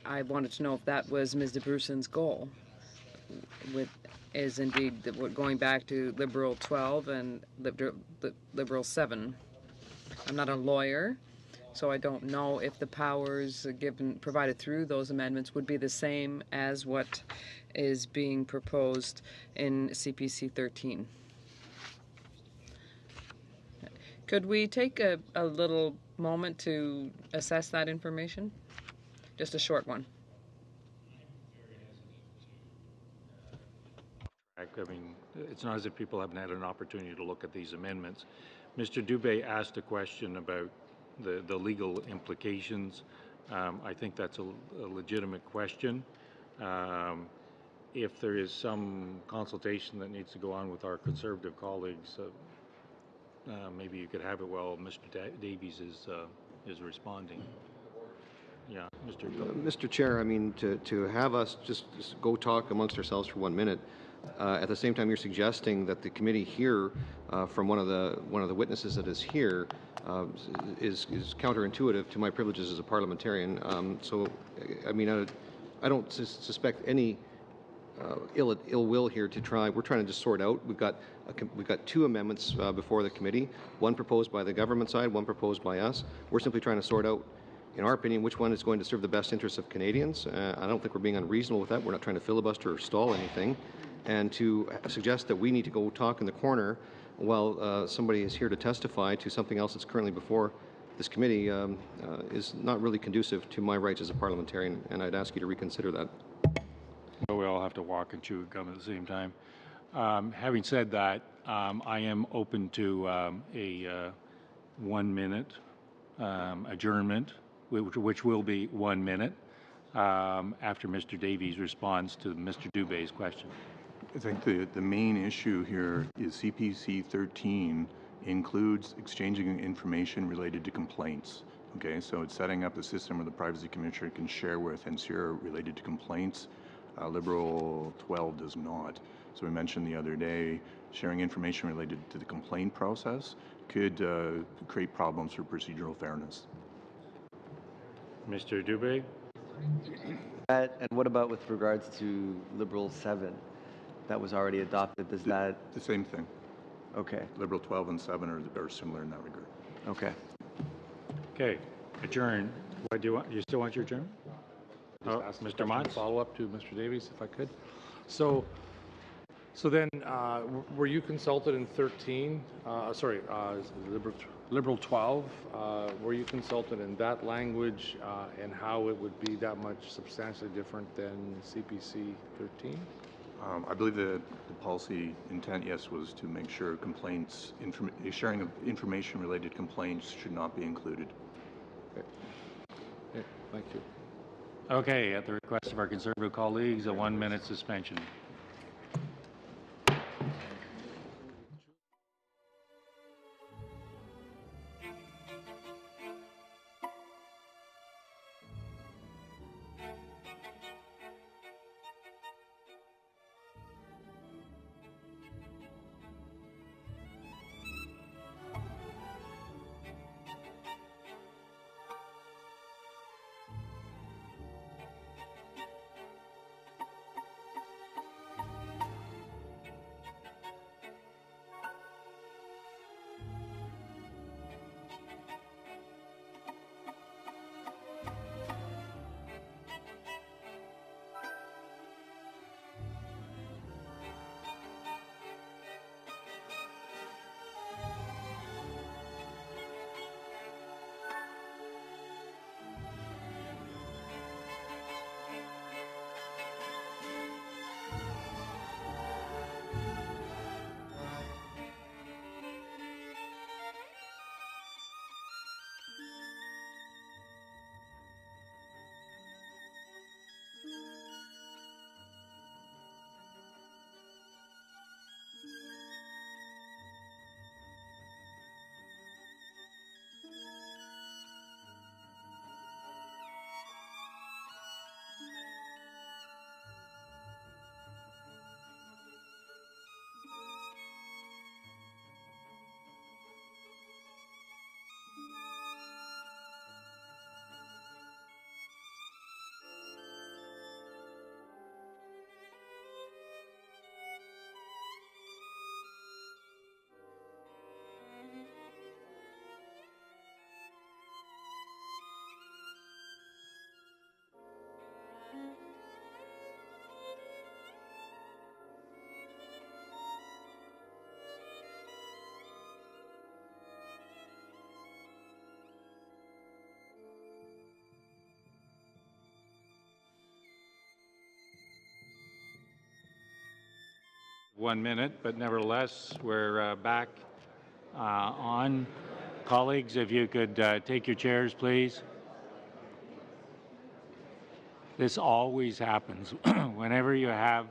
I wanted to know if that was Ms. DeBrusen's goal, is indeed that we're going back to Liberal 12 and Liberal 7. I'm not a lawyer, so I don't know if the powers provided through those amendments would be the same as what is being proposed in CPC 13. Could we take a little moment to assess that information? Just a short one. I mean, it's not as if people haven't had an opportunity to look at these amendments. Mr. Dubé asked a question about the legal implications. I think that's a legitimate question. If there is some consultation that needs to go on with our Conservative colleagues, maybe you could have it while Mr. Davies is responding. Yeah, Mr. Mr. Chair, I mean, to have us just go talk amongst ourselves for 1 minute, At the same time, you're suggesting that the committee hear from one of the witnesses that is here is counterintuitive to my privileges as a parliamentarian. I mean, I don't suspect any ill will here to try. We're trying to just sort out. We've got two amendments before the committee. One proposed by the government side, one proposed by us. We're simply trying to sort out, in our opinion, which one is going to serve the best interests of Canadians. I don't think we're being unreasonable with that. We're not trying to filibuster or stall anything. And to suggest that we need to go talk in the corner while somebody is here to testify to something else that's currently before this committee is not really conducive to my rights as a parliamentarian, and I'd ask you to reconsider that. Well, we all have to walk and chew gum at the same time. Having said that, I am open to a 1 minute adjournment, which will be 1 minute after Mr. Davies responds to Mr. Dubé's question. I think the main issue here is CPC 13 includes exchanging information related to complaints. Okay, so it's setting up a system where the Privacy Commissioner can share with NCR related to complaints. Liberal 12 does not. So we mentioned the other day, sharing information related to the complaint process could create problems for procedural fairness. Mr. Dubé? And what about with regards to Liberal 7 that was already adopted? Does that... The same thing. Okay. Liberal 12 and 7 are similar in that regard. Okay. Okay, adjourn. What do you want? You still want your adjourn? Just ask Mr. Mons? Follow up to Mr. Davies, if I could. So then, were you consulted in 13? Liberal 12. Were you consulted in that language and how it would be that much substantially different than CPC 13? I believe the policy intent, yes, was to make sure complaints, sharing of information-related complaints should not be included. Okay. Okay. Thank you. Okay, at the request of our Conservative colleagues, a 1 minute suspension. .1 minute, but nevertheless, we're back on. Colleagues, if you could take your chairs, please. This always happens. Whenever you have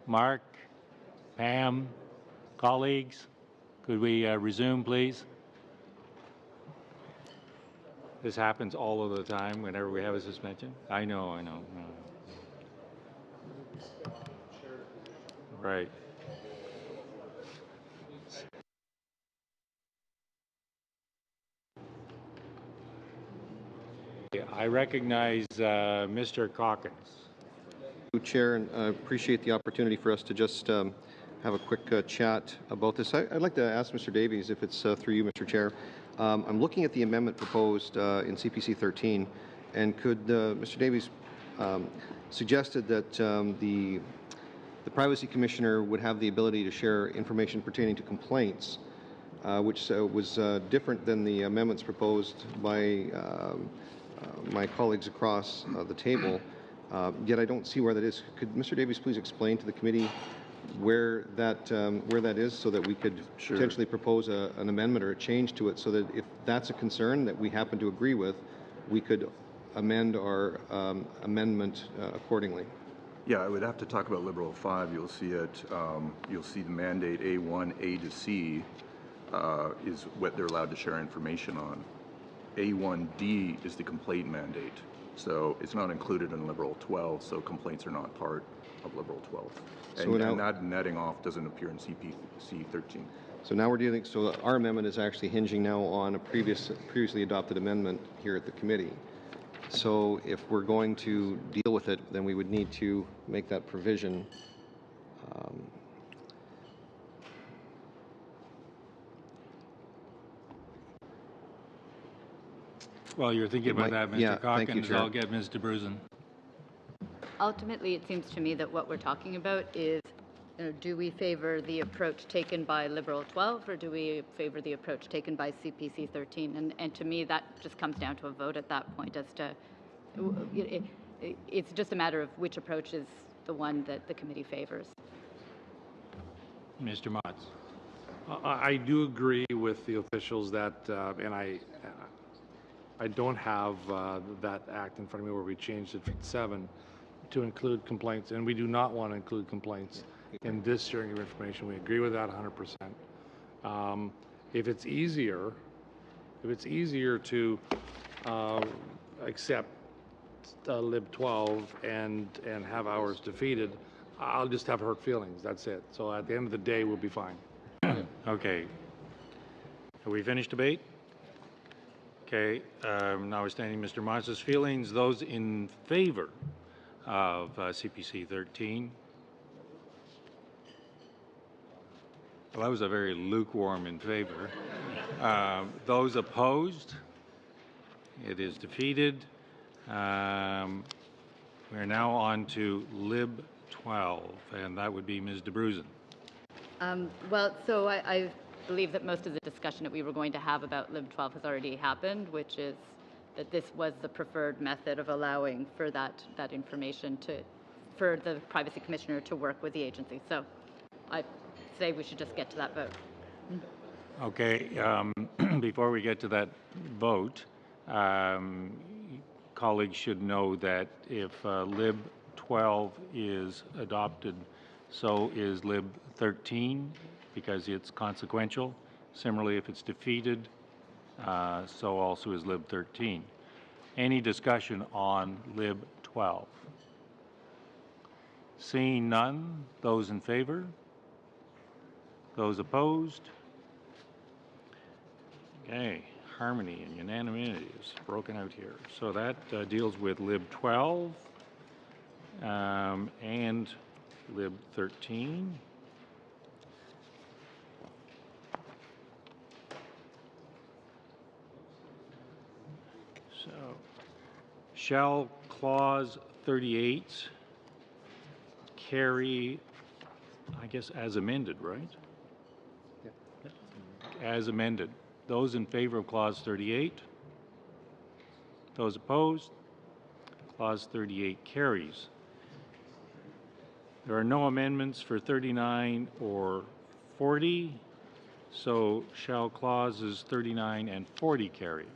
Mark, Pam, colleagues, could we resume, please? This happens all of the time whenever we have a suspension. I know. Right. I recognize Mr. Calkins. Chair, and I appreciate the opportunity for us to just have a quick chat about this. I'd like to ask Mr. Davies, if it's through you, Mr. Chair. I'm looking at the amendment proposed in CPC 13, and could Mr. Davies suggested that the Privacy Commissioner would have the ability to share information pertaining to complaints, which was different than the amendments proposed by my colleagues across the table. Yet I don't see where that is. Could Mr. Davies please explain to the committee where that is, so that we could potentially propose an amendment or a change to it, so that if that's a concern that we happen to agree with, we could amend our amendment accordingly. Yeah, I would have to talk about Liberal 5. You'll see it. You'll see the mandate A1, A to C is what they're allowed to share information on. A1D is the complaint mandate. So it's not included in Liberal 12, so complaints are not part of Liberal 12. And that netting off doesn't appear in CPC 13. So now we're dealing, so our amendment is actually hinging now on a previously adopted amendment here at the committee. So if we're going to deal with it, then we would need to make that provision. Well, you're thinking about that, Mr. Yeah, Calkins. thank you, Chair. I'll get Ms. DeBruzen. Ultimately, it seems to me that what we're talking about is, do we favor the approach taken by Liberal 12, or do we favor the approach taken by CPC 13? And to me, that just comes down to a vote at that point as to, it's just a matter of which approach is the one that the committee favors. Mr. Motz. I do agree with the officials that, and I don't have that act in front of me where we changed it from 7 to include complaints, and we do not want to include complaints in this sharing of information. We agree with that 100%. If it's easier to accept Lib 12 and have ours defeated, I'll just have hurt feelings. That's it. So at the end of the day, we'll be fine. Okay. Have we finished debate? Okay. Notwithstanding Mr. Motz's feelings, those in favor of CPC 13? Well, that was a very lukewarm in favor. Those opposed? It is defeated. We're now on to Lib 12, and that would be Ms. DeBruzen. Well, so I believe that most of the discussion that we were going to have about Lib 12 has already happened, which is that this was the preferred method of allowing for that information for the Privacy Commissioner to work with the agency. So I say we should just get to that vote. Okay. Before we get to that vote, colleagues should know that if Lib 12 is adopted, so is Lib 13, because it's consequential. Similarly, if it's defeated, so also is Lib 13. Any discussion on Lib 12? Seeing none, those in favor? Those opposed? Okay, harmony and unanimity is broken out here. So that deals with Lib 12 and Lib 13. So, shall clause 38 carry, I guess, as amended, right? Yeah. As amended. Those in favor of clause 38? Those opposed? Clause 38 carries. There are no amendments for 39 or 40, so shall clauses 39 and 40 carry?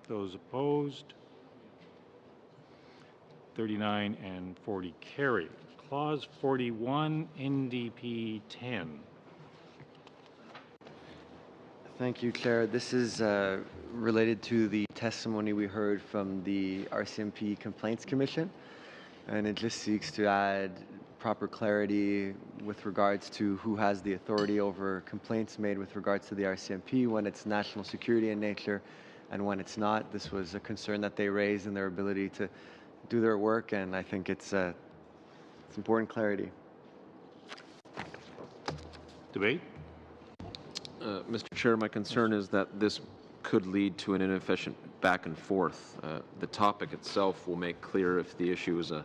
Those opposed? 39 and 40 carry. Clause 41, NDP 10. Thank you, Claire. This is related to the testimony we heard from the RCMP Complaints Commission, and it just seeks to add proper clarity with regards to who has the authority over complaints made with regards to the RCMP when it's national security in nature and when it's not. This was a concern that they raised in their ability to do their work, and I think it's important clarity. Debate? Mr. Chair, my concern is that this could lead to an inefficient back and forth. The topic itself will make clear if the issue is a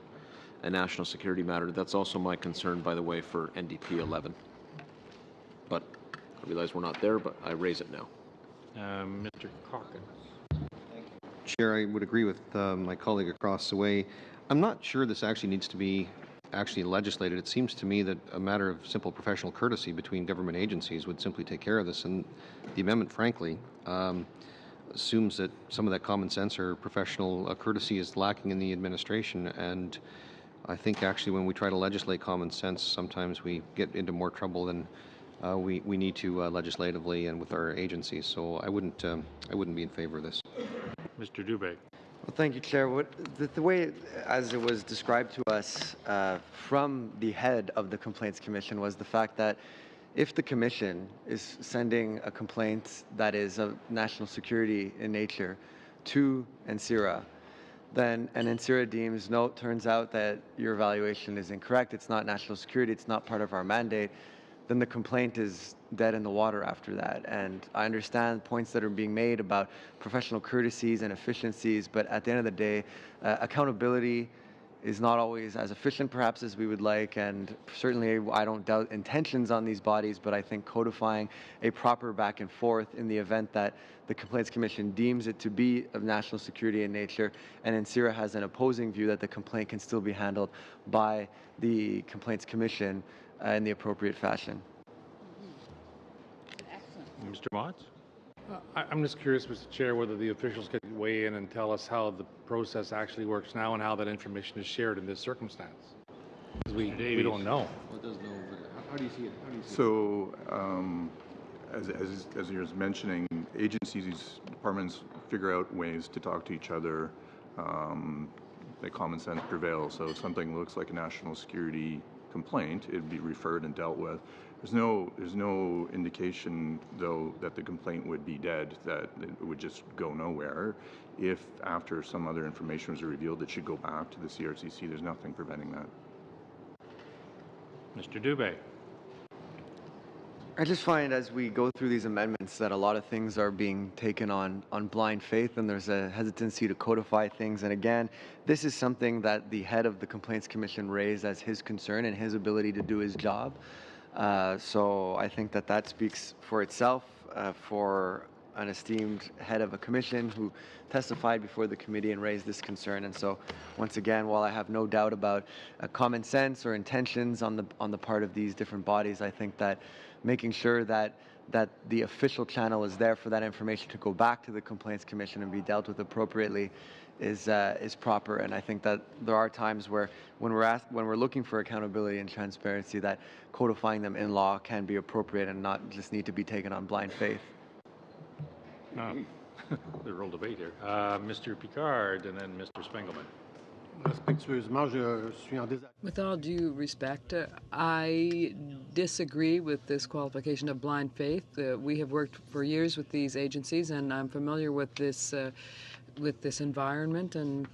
national security matter. That's also my concern, by the way, for NDP 11. But I realize we're not there, but I raise it now. Mr. Calkins. Chair, I would agree with my colleague across the way. I'm not sure this actually needs to be legislated. It seems to me that a matter of simple professional courtesy between government agencies would simply take care of this. And the amendment, frankly, assumes that some of that common sense or professional courtesy is lacking in the administration. And I think actually when we try to legislate common sense, sometimes we get into more trouble than we need to legislatively and with our agencies. So I wouldn't be in favor of this. Mr. Dubé. Well, thank you, Chair. The way, as it was described to us from the head of the Complaints Commission, was the fact that if the Commission is sending a complaint that is of national security in nature to NCIRA, then NCIRA deems, no, it turns out that your evaluation is incorrect, it's not national security, it's not part of our mandate, then the complaint is dead in the water after that. And I understand points that are being made about professional courtesies and efficiencies, but at the end of the day, accountability is not always as efficient perhaps as we would like, and certainly I don't doubt intentions on these bodies, but I think codifying a proper back and forth in the event that the Complaints Commission deems it to be of national security in nature, and NCIRA has an opposing view that the complaint can still be handled by the Complaints Commission in the appropriate fashion. Mr. Motts? I'm just curious, Mr. Chair, whether the officials could weigh in and tell us how the process actually works now and how that information is shared in this circumstance. Because we don't know. How do you see it? So, as you're mentioning, agencies, departments figure out ways to talk to each other. That common sense prevails. So if something looks like a national security complaint, it'd be referred and dealt with. There's no indication, though, that the complaint would be dead, that it would just go nowhere. If after some other information was revealed, it should go back to the CRCC. There's nothing preventing that. Mr. Dubé. I just find as we go through these amendments that a lot of things are being taken on blind faith, and there's a hesitancy to codify things. And again, this is something that the head of the Complaints Commission raised as his concern and his ability to do his job. So I think that speaks for itself for an esteemed head of a commission who testified before the committee and raised this concern. And so once again, while I have no doubt about common sense or intentions on the part of these different bodies, I think that making sure that the official channel is there for that information to go back to the Complaints Commission and be dealt with appropriately is proper. And I think that there are times where when we're looking for accountability and transparency, that codifying them in law can be appropriate and not just need to be taken on blind faith. The real debate here. Mr. Picard and then Mr. Spengelman. With all due respect, I disagree with this qualification of blind faith. We have worked for years with these agencies, and I'm familiar with this environment, and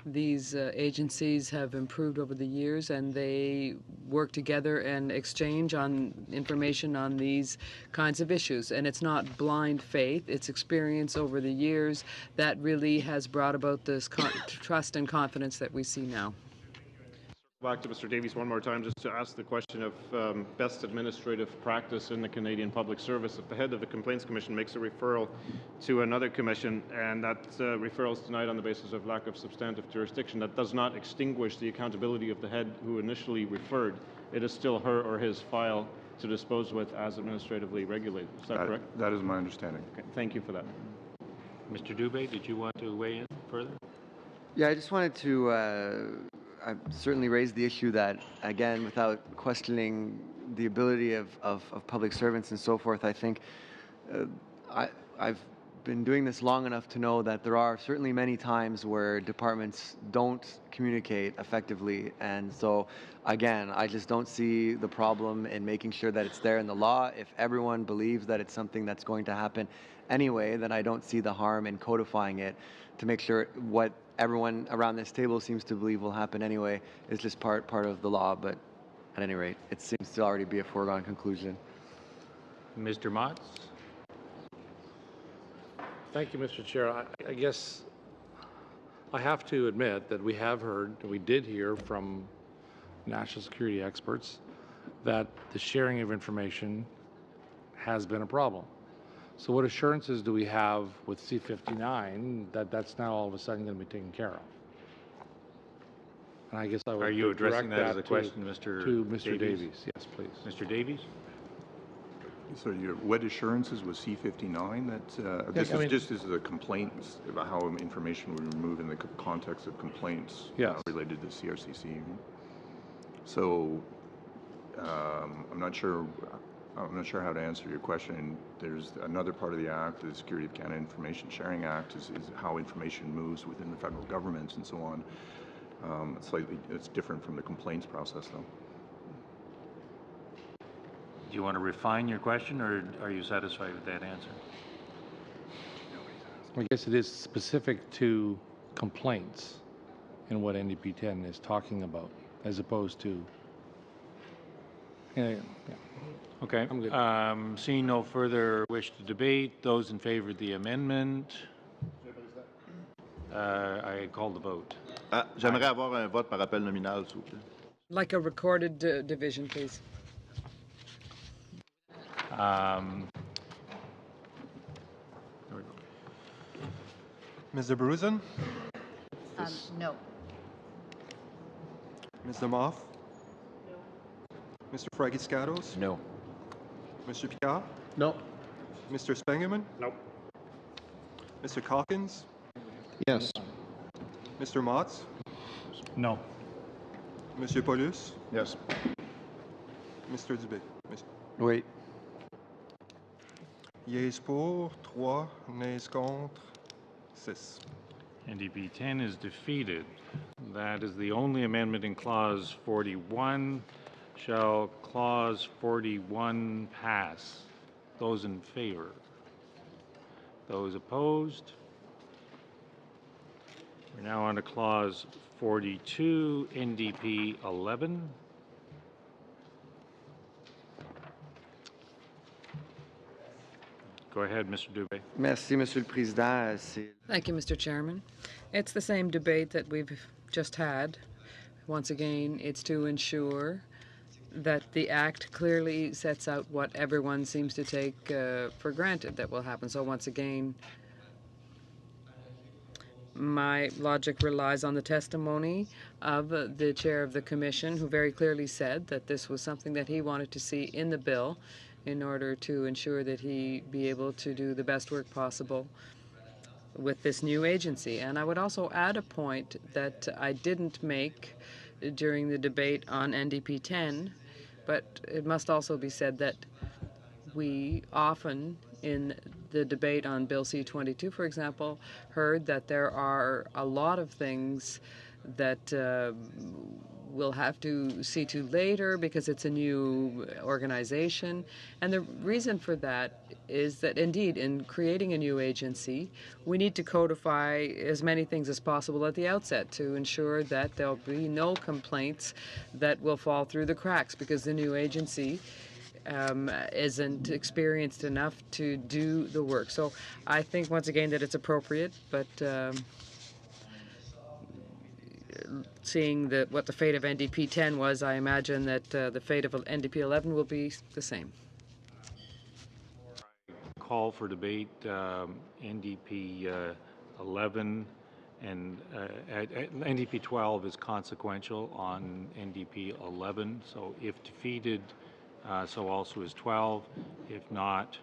these agencies have improved over the years, and they work together and exchange on information on these kinds of issues. And it's not blind faith, it's experience over the years that really has brought about this trust and confidence that we see now. Back to Mr. Davies one more time just to ask the question of best administrative practice in the Canadian Public Service. If the head of the Complaints Commission makes a referral to another commission and that referral is denied on the basis of lack of substantive jurisdiction, that does not extinguish the accountability of the head who initially referred. It is still her or his file to dispose with as administratively regulated. Is that correct? That is my understanding. Okay, thank you for that. Mr. Dubé, did you want to weigh in further? Yeah, I just wanted to I certainly raised the issue that, again, without questioning the ability of public servants and so forth, I think I've been doing this long enough to know that there are certainly many times where departments don't communicate effectively. And so, again, I just don't see the problem in making sure that it's there in the law. If everyone believes that it's something that's going to happen anyway, then I don't see the harm in codifying it to make sure what everyone around this table seems to believe will happen anyway is just part of the law. But at any rate, it seems to already be a foregone conclusion. Mr. Motz? Thank you, Mr. Chair. I guess I have to admit that we have heard, we did hear from national security experts that the sharing of information has been a problem. So what assurances do we have with C-59 that that's now all of a sudden going to be taken care of? And I guess I would Are you addressing direct that as a to- question, Mr. to Mr. Davies? Yes, please. Mr. Davies? So what assurances was C-59 that this is just as a complaint about how information would be removed in the context of complaints related to CRCC? So I'm not sure how to answer your question. There's another part of the Act, the Security of Canada Information Sharing Act, is how information moves within the federal government and so on. It's different from the complaints process, though. Do you want to refine your question, or are you satisfied with that answer? I guess it is specific to complaints and what NDP 10 is talking about, as opposed to. Yeah. Okay. I'm good. Seeing no further wish to debate, those in favor of the amendment, I call the vote. J'aimerais avoir un vote par appel nominal, s'il vous plaît. Like a recorded division, please. Mr. Bruzen? No. Mr. Moff? No. Mr. Fragiscatos? No. Mr. Picard? No. Mr. Spengeman? Nope. Mr. Calkins? Yes. Mr. Motz? No. Monsieur Paulus? Yes. Mr. Dubé? Wait. Yeas pour, 3, nays contre, 6. NDP 10 is defeated. That is the only amendment in Clause 41. Shall Clause 41 pass? Those in favor? Those opposed? We're now on to Clause 42, NDP 11. Go ahead, Mr. Dubé. Merci, Monsieur le Président. Thank you, Mr. Chairman. It's the same debate that we've just had. Once again, it's to ensure that the Act clearly sets out what everyone seems to take for granted that will happen. So once again, my logic relies on the testimony of the chair of the commission, who very clearly said that this was something that he wanted to see in the bill in order to ensure that he be able to do the best work possible with this new agency. And I would also add a point that I didn't make during the debate on NDP 10, but it must also be said that we often, in the debate on Bill C-22, for example, heard that there are a lot of things that we'll have to see to later because it's a new organization. And the reason for that is that, indeed, in creating a new agency, we need to codify as many things as possible at the outset to ensure that there'll be no complaints that will fall through the cracks, because the new agency isn't experienced enough to do the work. So I think, once again, that it's appropriate, but seeing what the fate of NDP 10 was, I imagine that the fate of NDP 11 will be the same. Call for debate NDP 11 and NDP 12 is consequential on NDP 11. So if defeated, so also is 12. If not,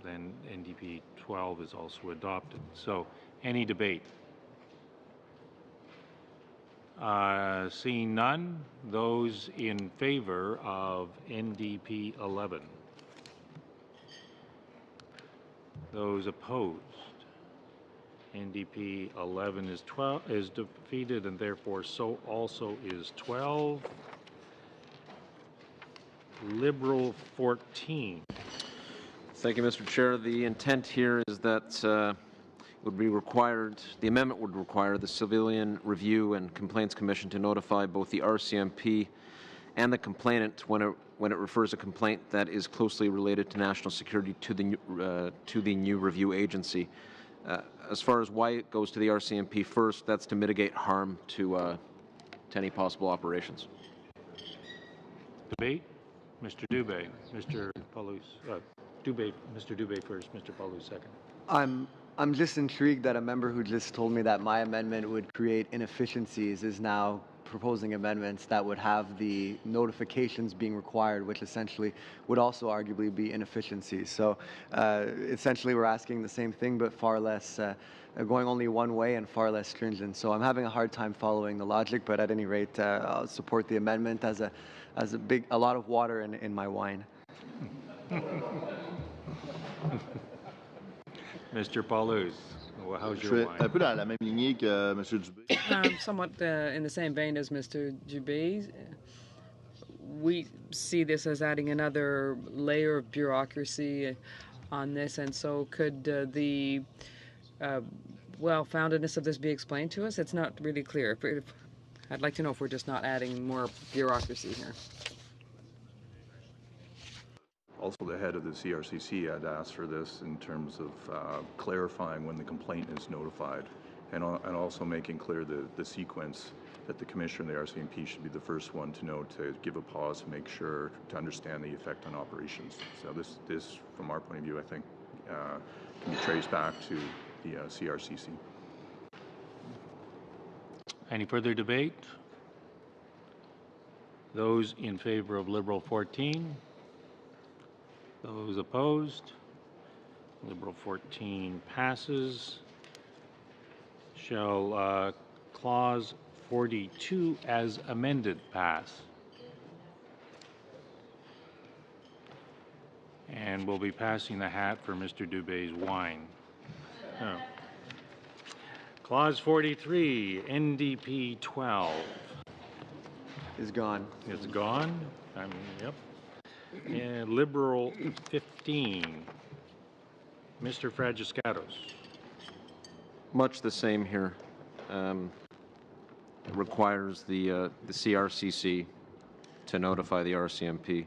then NDP 12 is also adopted. So any debate? Seeing none, those in favor of NDP 11. Those opposed? NDP 11 is defeated, and therefore so also is 12. Liberal 14. Thank you, Mr. Chair. The intent here is that would be required, the amendment would require the Civilian Review and Complaints Commission to notify both the RCMP and the complainant when it refers a complaint that is closely related to national security to the new review agency. As far as why it goes to the RCMP first, that's to mitigate harm to any possible operations. Debate? Mr. Dubé. Mr. Paulus. Dubé. Mr. Dubé first. Mr. Paulus second. I'm just intrigued that a member who just told me that my amendment would create inefficiencies is now proposing amendments that would have the notifications being required, which essentially would also arguably be inefficiencies. So essentially we're asking the same thing, but far less, going only one way and far less stringent. So I'm having a hard time following the logic, but at any rate, I'll support the amendment as a lot of water in my wine. Mr. Paulus, how's Je your suis wine? un peu dans la même lignée que M. Dubé. Somewhat in the same vein as Mr. Dubé. We see this as adding another layer of bureaucracy on this, and so could the well-foundedness of this be explained to us? It's not really clear. I'd like to know if we're just not adding more bureaucracy here. Also, the head of the CRCC had asked for this in terms of clarifying when the complaint is notified, and also making clear the sequence that the Commissioner and the RCMP should be the first one to know to give a pause to make sure to understand the effect on operations. So this from our point of view, I think, can be traced back to the CRCC. Any further debate? Those in favor of Liberal 14? Those opposed? Liberal 14 passes. Shall Clause 42 as amended pass? And we'll be passing the hat for Mr. Dubé's wine. Oh. Clause 43, NDP 12. Is gone. It's gone? Yep. And Liberal 15. Mr. Fragiscatos. Much the same here. It requires the CRCC to notify the RCMP,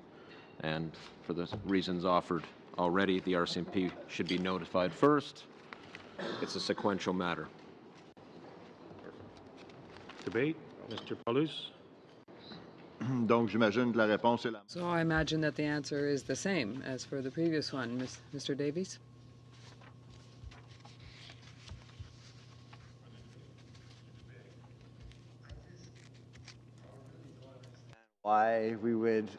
and for the reasons offered already, the RCMP should be notified first. It's a sequential matter. Debate, Mr. Paulus. Donc, j'imagine que la réponse est la... So I imagine that the answer is the same as for the previous one. Mr. Davies? Why we would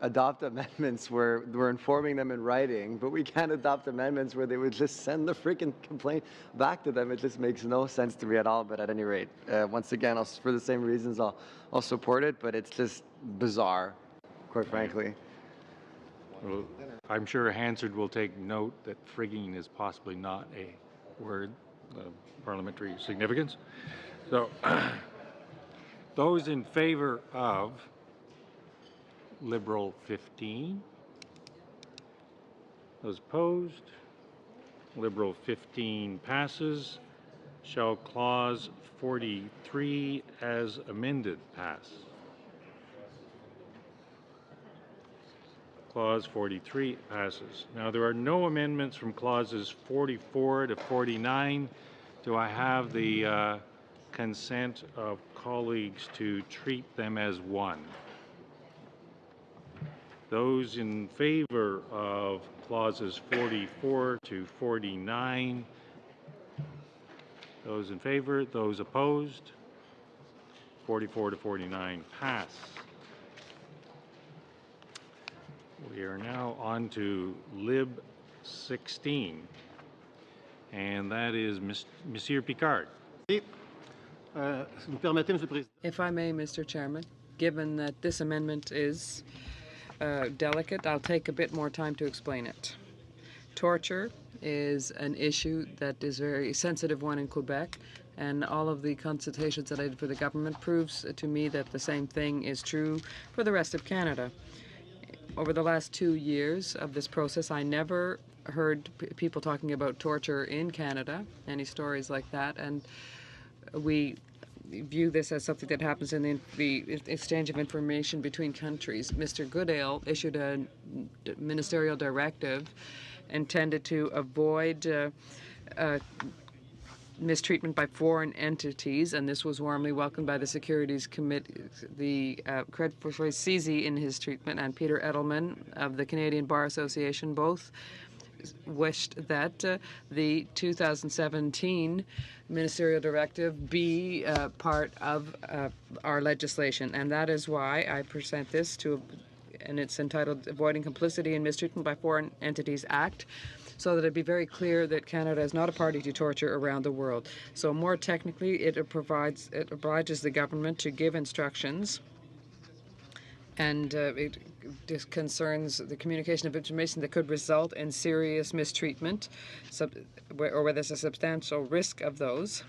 adopt amendments where we're informing them in writing, but we can't adopt amendments where they would just send the freaking complaint back to them. It just makes no sense to me at all. But at any rate, once again, for the same reasons, I'll support it. But it's just bizarre, quite frankly. Well, I'm sure Hansard will take note that frigging is possibly not a word of parliamentary significance. So, those in favor of Liberal 15. Those opposed? Liberal 15 passes. Shall Clause 43 as amended pass? Clause 43 passes. Now, there are no amendments from Clauses 44 to 49. Do I have the consent of colleagues to treat them as one? Those in favor of clauses 44 to 49. Those in favor, those opposed. 44 to 49 pass. We are now on to Lib 16, and that is Monsieur Picard. If I may, Mr. Chairman, given that this amendment is delicate, I'll take a bit more time to explain it. Torture is an issue that is a very sensitive one in Quebec, and all of the consultations that I did for the government proves to me that the same thing is true for the rest of Canada. Over the last 2 years of this process, I never heard people talking about torture in Canada, any stories like that, and we view this as something that happens in the exchange of information between countries. Mr. Goodale issued a ministerial directive intended to avoid mistreatment by foreign entities, and this was warmly welcomed by the Securities Committee. The Credit for CZ in his treatment and Peter Edelman of the Canadian Bar Association both wished that the 2017 ministerial directive be part of our legislation, and that is why I present this to, and it's entitled Avoiding Complicity in Mistreatment by Foreign Entities Act, so that it be very clear that Canada is not a party to torture around the world. So more technically, it obliges the government to give instructions, and it concerns the communication of information that could result in serious mistreatment, or where there's a substantial risk of those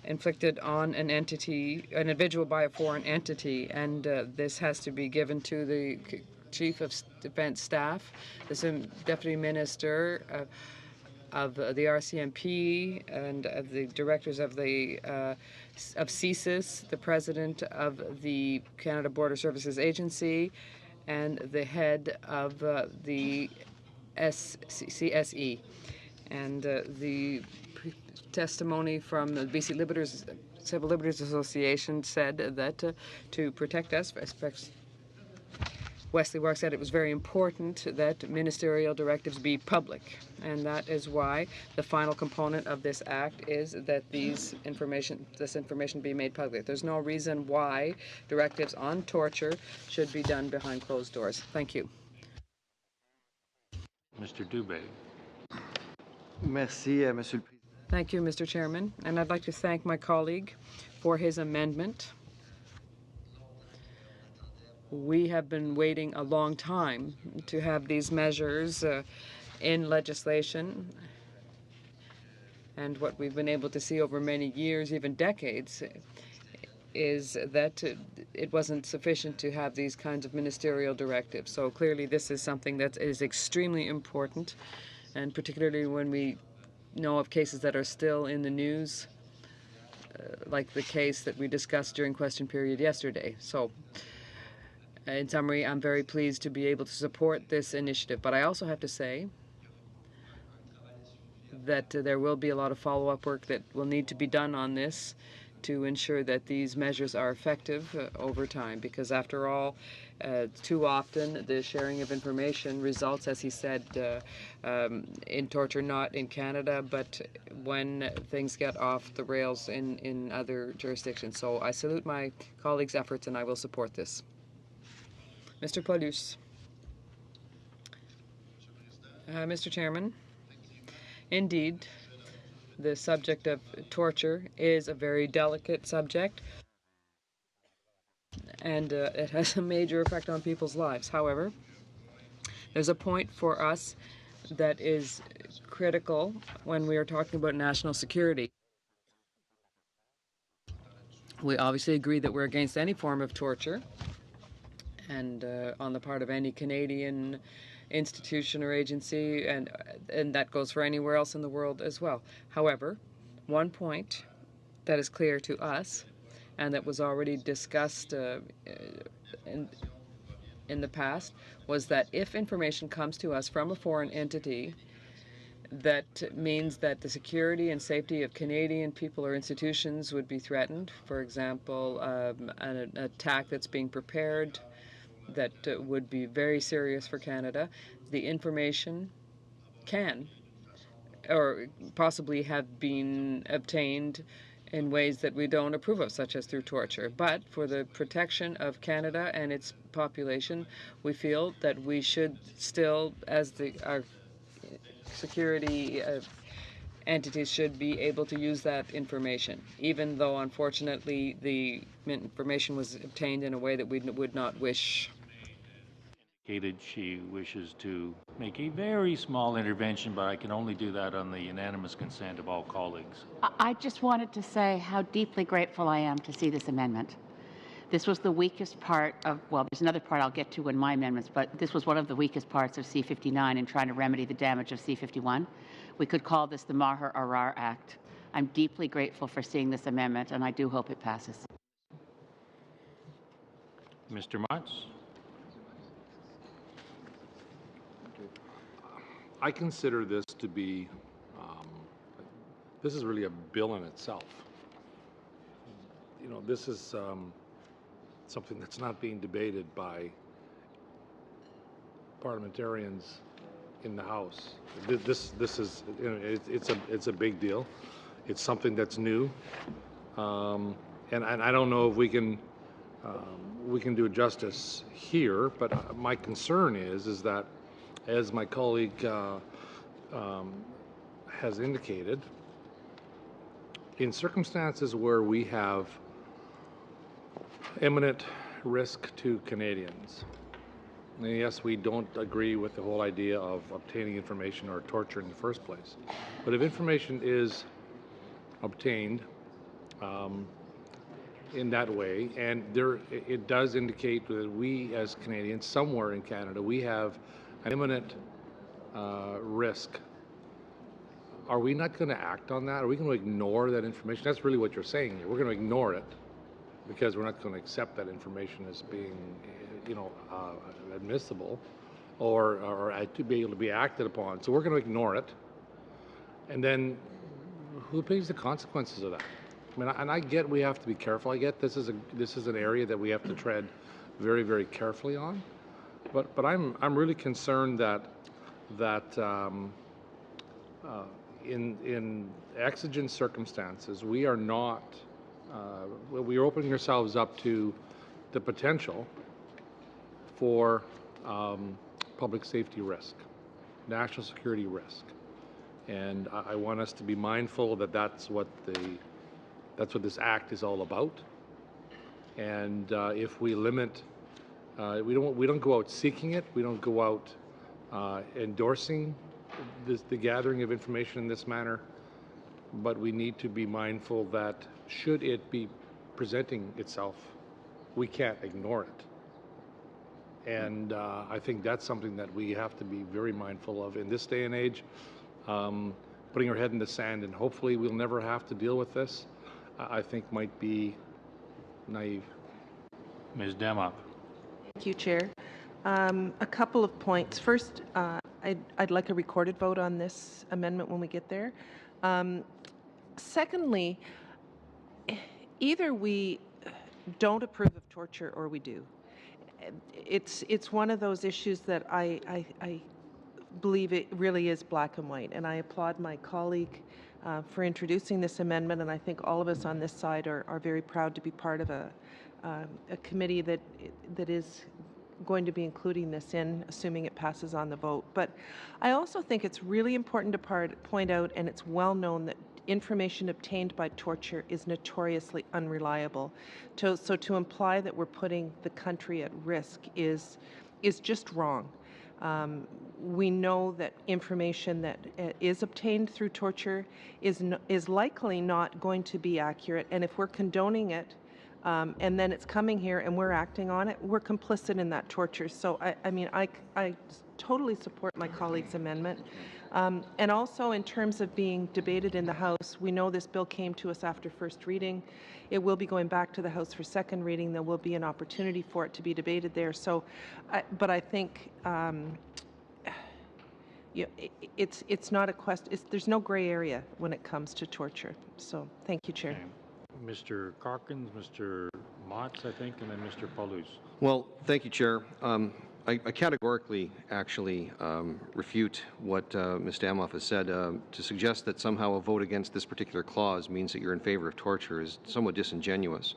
inflicted on an individual by a foreign entity, and this has to be given to the Chief of Defense Staff, the Deputy Minister of the RCMP, and of the directors of the of CSIS, the President of the Canada Border Services Agency, and the head of the CSE. And the testimony from the BC Civil Liberties Association said that to protect us, Wesley Wark said it was very important that ministerial directives be public, and that is why the final component of this act is that this information be made public. There's no reason why directives on torture should be done behind closed doors. Thank you. Mr. Dubé. Merci, Monsieur le Président. Thank you, Mr. Chairman, and I'd like to thank my colleague for his amendment. We have been waiting a long time to have these measures in legislation, and what we've been able to see over many years, even decades, is that it wasn't sufficient to have these kinds of ministerial directives. So clearly this is something that is extremely important, and particularly when we know of cases that are still in the news, like the case that we discussed during question period yesterday. So in summary, I'm very pleased to be able to support this initiative. But I also have to say that there will be a lot of follow-up work that will need to be done on this to ensure that these measures are effective over time. Because after all, too often the sharing of information results, as he said, in torture, not in Canada, but when things get off the rails in other jurisdictions. So I salute my colleagues' efforts, and I will support this. Mr. Paulus. Mr. Chairman, indeed, the subject of torture is a very delicate subject, and it has a major effect on people's lives. However, there's a point for us that is critical when we are talking about national security. We obviously agree that we're against any form of torture, and on the part of any Canadian institution or agency, and that goes for anywhere else in the world as well. However, one point that is clear to us, and that was already discussed in the past, was that if information comes to us from a foreign entity, that means that the security and safety of Canadian people or institutions would be threatened. For example, an attack that's being prepared that would be very serious for Canada. The information can or possibly have been obtained in ways that we don't approve of, such as through torture. But for the protection of Canada and its population, we feel that we should still, as our security entities should be able to use that information, even though, unfortunately, the information was obtained in a way that we would not wish. indicated she wishes to make a very small intervention, but I can only do that on the unanimous consent of all colleagues. I just wanted to say how deeply grateful I am to see this amendment. This was the weakest part of, well, there's another part I'll get to in my amendments, but this was one of the weakest parts of C-59 in trying to remedy the damage of C-51. We could call this the Maher-Arar Act. I'm deeply grateful for seeing this amendment, and I do hope it passes. Mr. Motz? I consider this to be, this is really a bill in itself. You know, this is something that's not being debated by parliamentarians in the House. This is, you know, it's a big deal. It's something that's new, and I don't know if we can do it justice here. But my concern is that, as my colleague has indicated, in circumstances where we have imminent risk to Canadians, and yes, we don't agree with the whole idea of obtaining information or torture in the first place, but if information is obtained in that way, and it does indicate that we as Canadians, somewhere in Canada, we have an imminent risk. Are we not going to act on that? Are we going to ignore that information? That's really what you're saying here. We're going to ignore it because we're not going to accept that information as being, you know, admissible or to be able to be acted upon. So we're going to ignore it. And then who pays the consequences of that? I mean, and I get we have to be careful. I get this is an area that we have to tread very, very carefully on. But I'm really concerned that in exigent circumstances we are not we are opening ourselves up to the potential for public safety risk, national security risk, and I want us to be mindful that that's what this act is all about. And if we limit, we don't go out seeking it. We don't go out endorsing the gathering of information in this manner. But we need to be mindful that should it be presenting itself, we can't ignore it. And I think that's something that we have to be very mindful of in this day and age. Putting our head in the sand and hopefully we'll never have to deal with this, I think might be naive. Ms. Demoff. Thank you, Chair. A couple of points. First, I'd like a recorded vote on this amendment when we get there. Secondly, either we don't approve of torture or we do. It's one of those issues that I believe it really is black and white, and I applaud my colleague for introducing this amendment, and I think all of us on this side are very proud to be part of a committee that is going to be including this in, assuming it passes on the vote. But I also think it's really important to point out, and it's well known, that information obtained by torture is notoriously unreliable. So to imply that we're putting the country at risk is just wrong. We know that information that is obtained through torture is likely not going to be accurate, and if we're condoning it, and then it's coming here and we're acting on it, we're complicit in that torture. So I mean, I totally support my colleague's amendment. And also in terms of being debated in the House, we know this bill came to us after first reading. It will be going back to the House for second reading. There will be an opportunity for it to be debated there. So, but I think it's not a question. There's no gray area when it comes to torture. So thank you, Chair. Okay. Mr. Calkins, Mr. Motz, I think, and then Mr. Paulus. Well, thank you, Chair. I categorically actually refute what Ms. Damoff has said. To suggest that somehow a vote against this particular clause means that you're in favor of torture is somewhat disingenuous.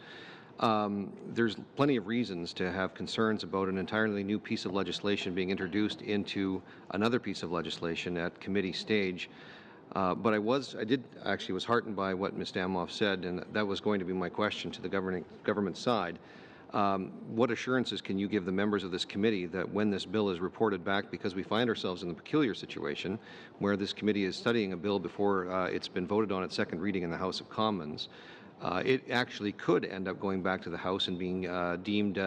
There's plenty of reasons to have concerns about an entirely new piece of legislation being introduced into another piece of legislation at committee stage. But I was heartened by what Ms. Damoff said, and that was going to be my question to the government side. What assurances can you give the members of this committee that when this bill is reported back, because we find ourselves in the peculiar situation where this committee is studying a bill before it's been voted on at second reading in the House of Commons, it actually could end up going back to the House and being deemed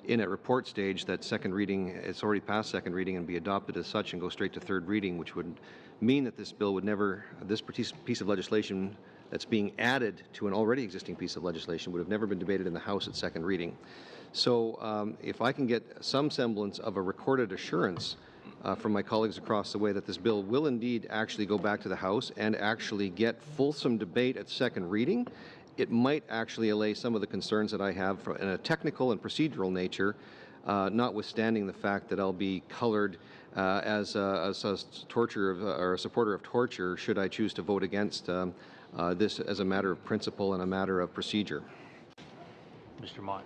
in a report stage that second reading, it's already past second reading, and be adopted as such and go straight to third reading, which would mean that this bill would never, this piece of legislation that's being added to an already existing piece of legislation would have never been debated in the House at second reading. So if I can get some semblance of a recorded assurance from my colleagues across the way that this bill will indeed actually go back to the House and actually get fulsome debate at second reading, it might actually allay some of the concerns that I have in a technical and procedural nature, notwithstanding the fact that I'll be colored as a or a supporter of torture should I choose to vote against this as a matter of principle and a matter of procedure. Mr. Motz.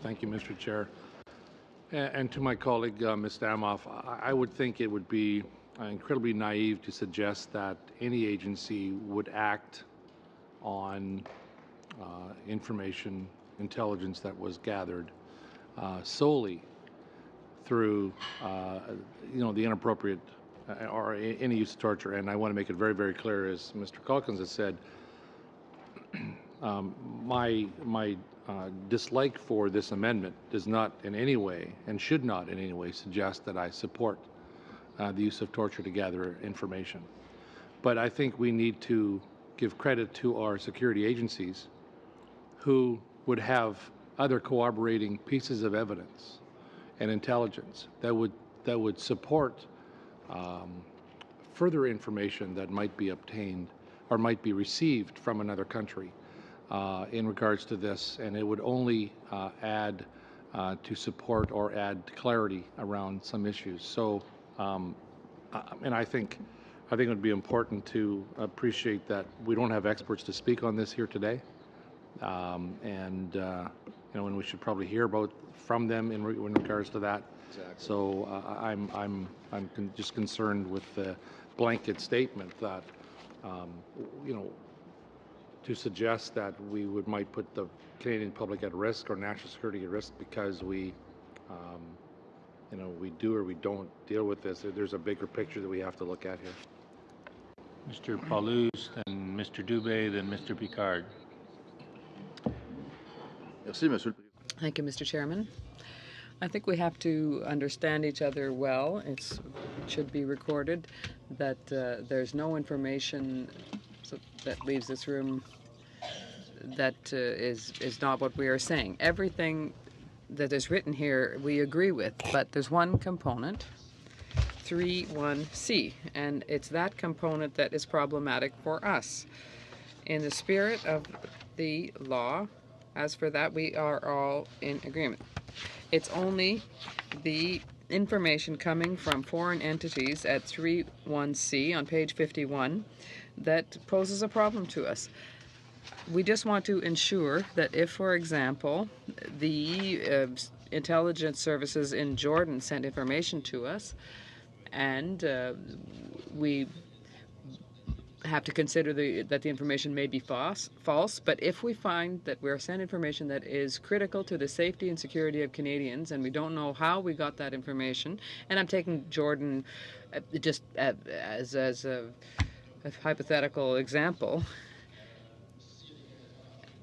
Thank you, Mr. Chair. And to my colleague, Ms. Damoff, I would think it would be incredibly naive to suggest that any agency would act on information, intelligence that was gathered solely through, the inappropriate or any use of torture. And I want to make it very, very clear, as Mr. Calkins has said, my dislike for this amendment does not in any way and should not in any way suggest that I support the use of torture to gather information. But I think we need to give credit to our security agencies who would have other corroborating pieces of evidence and intelligence that would support further information that might be obtained or might be received from another country in regards to this, and it would only add to support or add clarity around some issues. So, and I think it would be important to appreciate that we don't have experts to speak on this here today, and we should probably hear from them in regards to that. Exactly. So I'm just concerned with the blanket statement that to suggest that we might put the Canadian public at risk or national security at risk because we do or we don't deal with this. There's a bigger picture that we have to look at here. Mr. Paulus, then Mr. Dubé, then Mr. Picard. Merci, Monsieur le Président. Thank you, Mr. Chairman. I think we have to understand each other well. It should be recorded that there's no information that leaves this room that is not what we are saying. Everything that is written here we agree with, but there's one component, 3.1c, and it's that component that is problematic for us. In the spirit of the law, as for that, we are all in agreement. It's only the information coming from foreign entities at 3.1c on page 51 that poses a problem to us. We just want to ensure that if, for example, the intelligence services in Jordan sent information to us, and we have to consider that the information may be false, but if we find that we're sent information that is critical to the safety and security of Canadians, and we don't know how we got that information, and I'm taking Jordan just as a hypothetical example,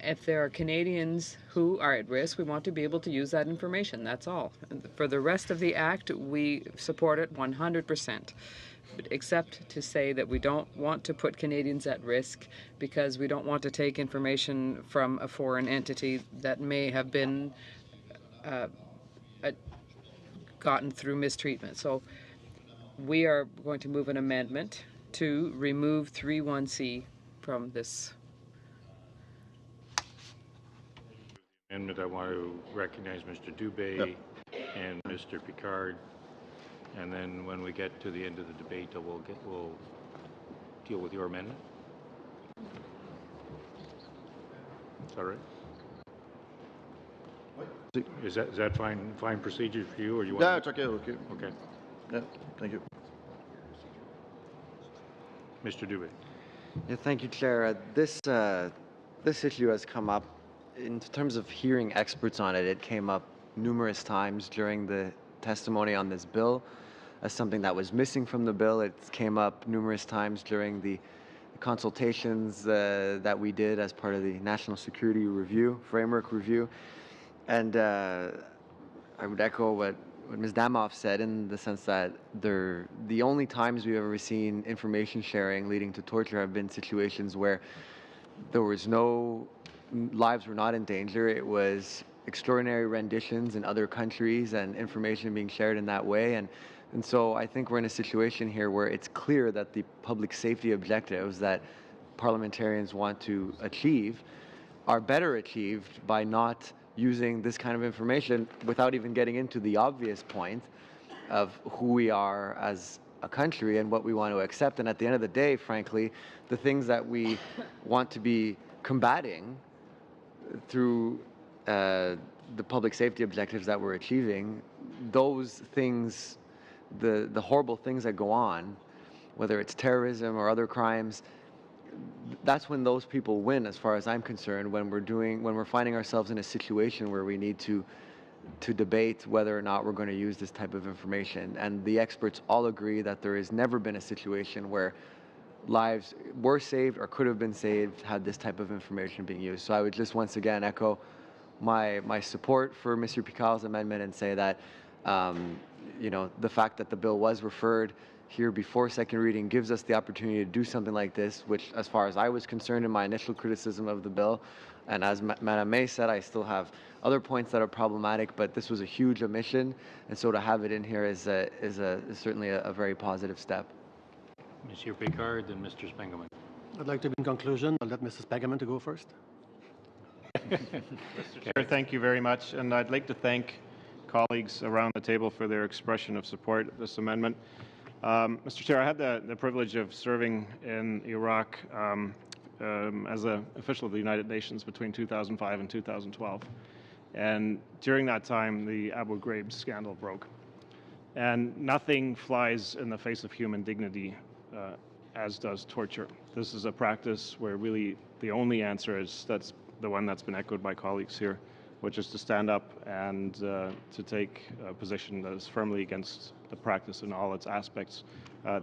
if there are Canadians who are at risk, we want to be able to use that information, that's all. For the rest of the Act, we support it 100%. Except to say that we don't want to put Canadians at risk because we don't want to take information from a foreign entity that may have been gotten through mistreatment. So we are going to move an amendment to remove 3.1c from this. Amendment, I want to recognize Mr. Dubé and Mr. Picard. And then when we get to the end of the debate, we'll deal with your amendment. Is that right? Is that fine procedure for you, or you want? Yeah, it's okay. Okay. Okay. Yeah. Thank you. Mr. Dubé. Yeah, thank you, Chair. This issue has come up in terms of hearing experts on it, it came up numerous times during the testimony on this bill as something that was missing from the bill. It came up numerous times during the consultations that we did as part of the National Security Review, Framework Review. And I would echo what Ms. Damoff said, in the sense that the only times we've ever seen information sharing leading to torture have been situations where there was lives were not in danger. It was extraordinary renditions in other countries and information being shared in that way. And so I think we're in a situation here where it's clear that the public safety objectives that parliamentarians want to achieve are better achieved by not using this kind of information, without even getting into the obvious point of who we are as a country and what we want to accept. And at the end of the day, frankly, the things that we want to be combating through the public safety objectives that we're achieving, those things, the horrible things that go on, whether it's terrorism or other crimes, that's when those people win, as far as I'm concerned, when we're finding ourselves in a situation where we need to debate whether or not we're going to use this type of information. And the experts all agree that there has never been a situation where lives were saved or could have been saved had this type of information being used. So I would just once again echo my support for Mr. Picard's amendment and say that the fact that the bill was referred here before second reading gives us the opportunity to do something like this, which, as far as I was concerned in my initial criticism of the bill, and as Madame May said, I still have other points that are problematic, but this was a huge omission, and so to have it in here is certainly a very positive step. Monsieur Picard, then Mr. Spengeman. I'd like to, in conclusion, I'll let Mrs. Spengeman to go first. Mr. Chair, thank you very much, and I'd like to thank colleagues around the table for their expression of support of this amendment. Mr. Chair, I had the privilege of serving in Iraq as an official of the United Nations between 2005 and 2012. And during that time, the Abu Ghraib scandal broke. And nothing flies in the face of human dignity as does torture. This is a practice where really the only answer is that's the one that's been echoed by colleagues here, which is to stand up and to take a position that is firmly against the practice in all its aspects.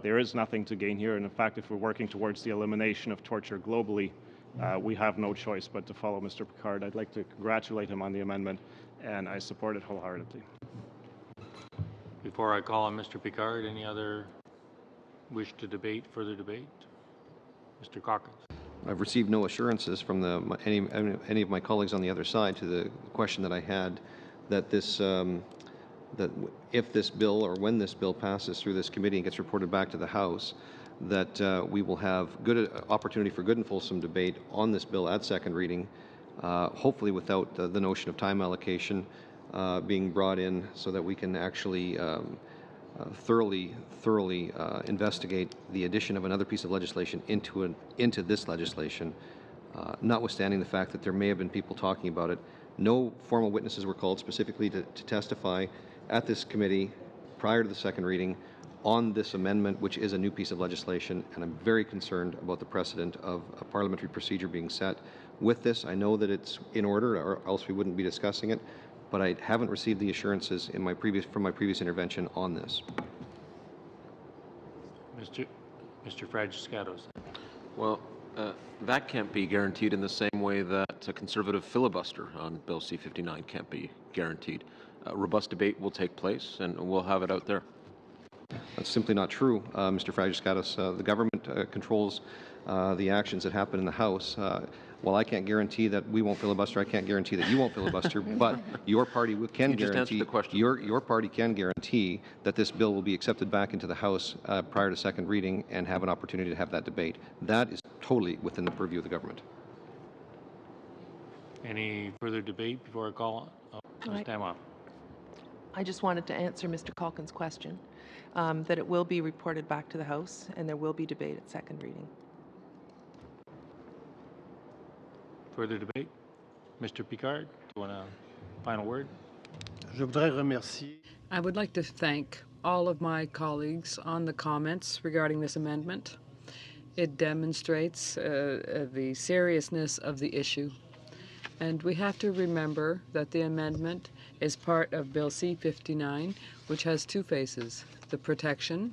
There is nothing to gain here, and in fact, if we're working towards the elimination of torture globally, we have no choice but to follow Mr. Picard. I'd like to congratulate him on the amendment, and I support it wholeheartedly. Before I call on Mr. Picard, any other wish to debate, further debate? Mr. Calkins. I've received no assurances from any of my colleagues on the other side to the question that I had that that if this bill or when this bill passes through this committee and gets reported back to the House, that we will have good opportunity for good and fulsome debate on this bill at second reading, hopefully without the notion of time allocation being brought in, so that we can actually thoroughly investigate the addition of another piece of legislation into this legislation, notwithstanding the fact that there may have been people talking about it. No formal witnesses were called specifically to testify at this committee prior to the second reading on this amendment, which is a new piece of legislation, and I'm very concerned about the precedent of a parliamentary procedure being set with this. I know that it's in order, or else we wouldn't be discussing it, but I haven't received the assurances from my previous intervention on this. Mr. Fragiskatos. Well, that can't be guaranteed in the same way that a conservative filibuster on Bill C-59 can't be guaranteed. Robust debate will take place, and we'll have it out there. That's simply not true, Mr. Fragiskatos. The government controls the actions that happen in the House. While I can't guarantee that we won't filibuster, I can't guarantee that you won't filibuster, but your party can guarantee. Your party can guarantee that this bill will be accepted back into the House prior to second reading and have an opportunity to have that debate. That is totally within the purview of the government. Any further debate before I call on Ms. Damoff? I just wanted to answer Mr. Calkin's question, that it will be reported back to the House and there will be debate at second reading. Further debate? Mr. Picard, do you want a final word? I would like to thank all of my colleagues on the comments regarding this amendment. It demonstrates the seriousness of the issue And we have to remember that the amendment is part of Bill C-59, which has two phases: the protection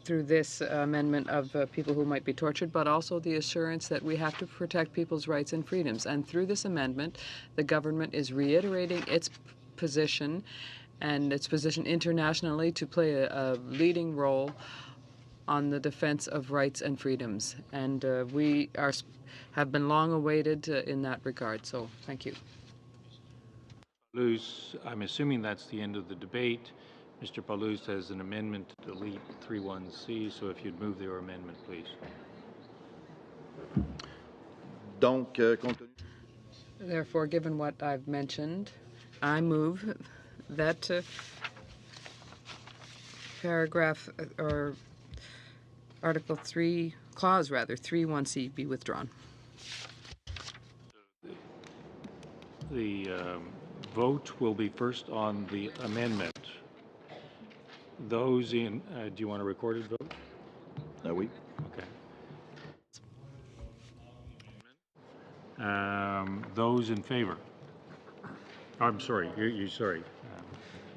through this amendment of people who might be tortured, but also the assurance that we have to protect people's rights and freedoms. And through this amendment, the government is reiterating its position and its position internationally to play a leading role on the defense of rights and freedoms. And we have been long awaited in that regard. So thank you. Palouse, I'm assuming that's the end of the debate. Mr. Palouse has an amendment to delete 31C, so if you'd move your amendment, please. Donc, compte tenu. Therefore, given what I've mentioned, I move that paragraph or Article 3, clause rather, 31C be withdrawn. The vote will be first on the amendment. Those in, do you want a recorded vote? Oui. Okay. Those in favor? I'm sorry, you sorry.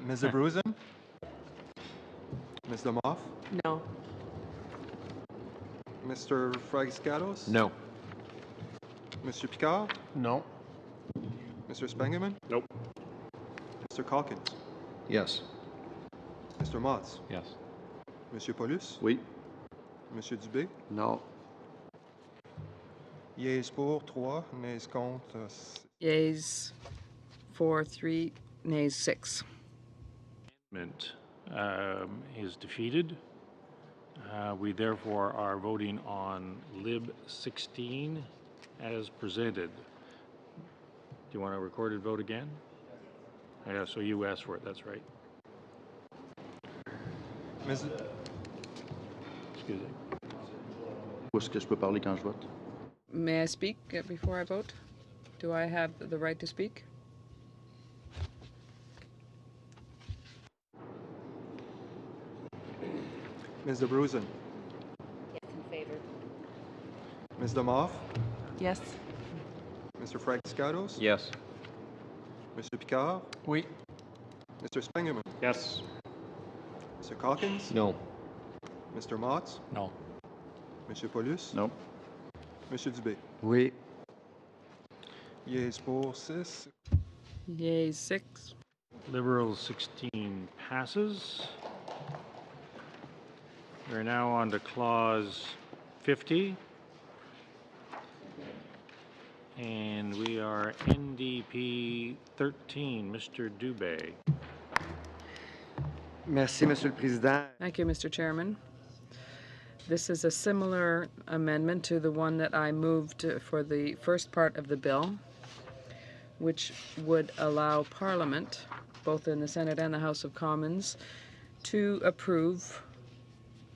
Ms. Abruzin? Ms. Lamoff? No. Mr. Fragskatos? No. Mr. Picard? No. Mr. Spengeman? Nope. Mr. Calkins? Yes. Mr. Motz? Yes. Monsieur Paulus? Oui. Monsieur Dubé? No. Yeas pour 3, nays contre. Yeas 4, 3, nays 6. Amendment is defeated. We therefore are voting on Lib 16 as presented. Do you want a recorded vote again? Yeah, so you asked for it, that's right. Ms. Excuse me. Où est-ce que je peux parler quand je vote? May I speak before I vote? Do I have the right to speak? Ms. Abruzin? Yes, in favor. Ms. Lamoff? Yes. Mr. Fragskatos? Yes. Mr. Picard? Oui. Mr. Spengeman? Yes. Mr. Calkins? No. Mr. Motz? No. Monsieur Paulus? No. Monsieur Dubé? Oui. Yeas pour 6. Yeas 6. Liberal 16 passes. We're now on to clause 50. And we are NDP 13, Mr. Dubé. Merci, Monsieur le Président. Thank you, Mr. Chairman. This is a similar amendment to the one that I moved for the first part of the bill, which would allow Parliament, both in the Senate and the House of Commons, to approve.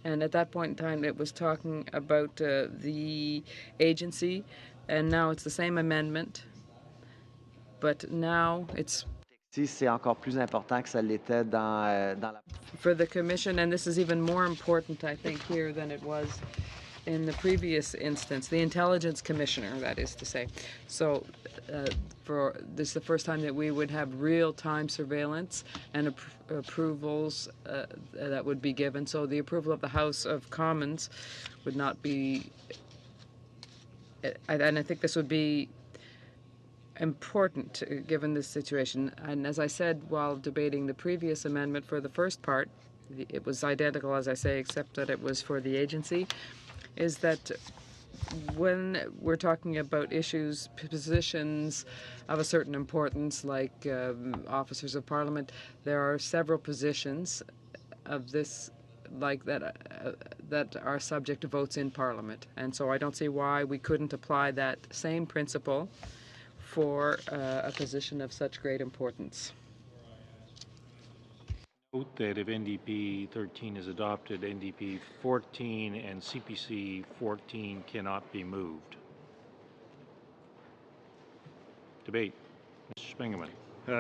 And at that point in time, it was talking about the agency, and now it's the same amendment, but now it's C'est encore plus important que ça l'était dans la... for the Commission, and this is even more important, I think, here than it was in the previous instance, the Intelligence Commissioner, that is to say. So this is the first time that we would have real-time surveillance and approvals that would be given. So the approval of the House of Commons would not be, and I think this would be important given this situation. And as I said while debating the previous amendment for the first part, it was identical, as I say, except that it was for the agency, is that when we're talking about issues, positions of a certain importance, like officers of Parliament, there are several positions of this like that that are subject to votes in Parliament. And so I don't see why we couldn't apply that same principle for a position of such great importance. Note that if NDP 13 is adopted, NDP 14 and CPC 14 cannot be moved. Debate. Mr. Spengeman.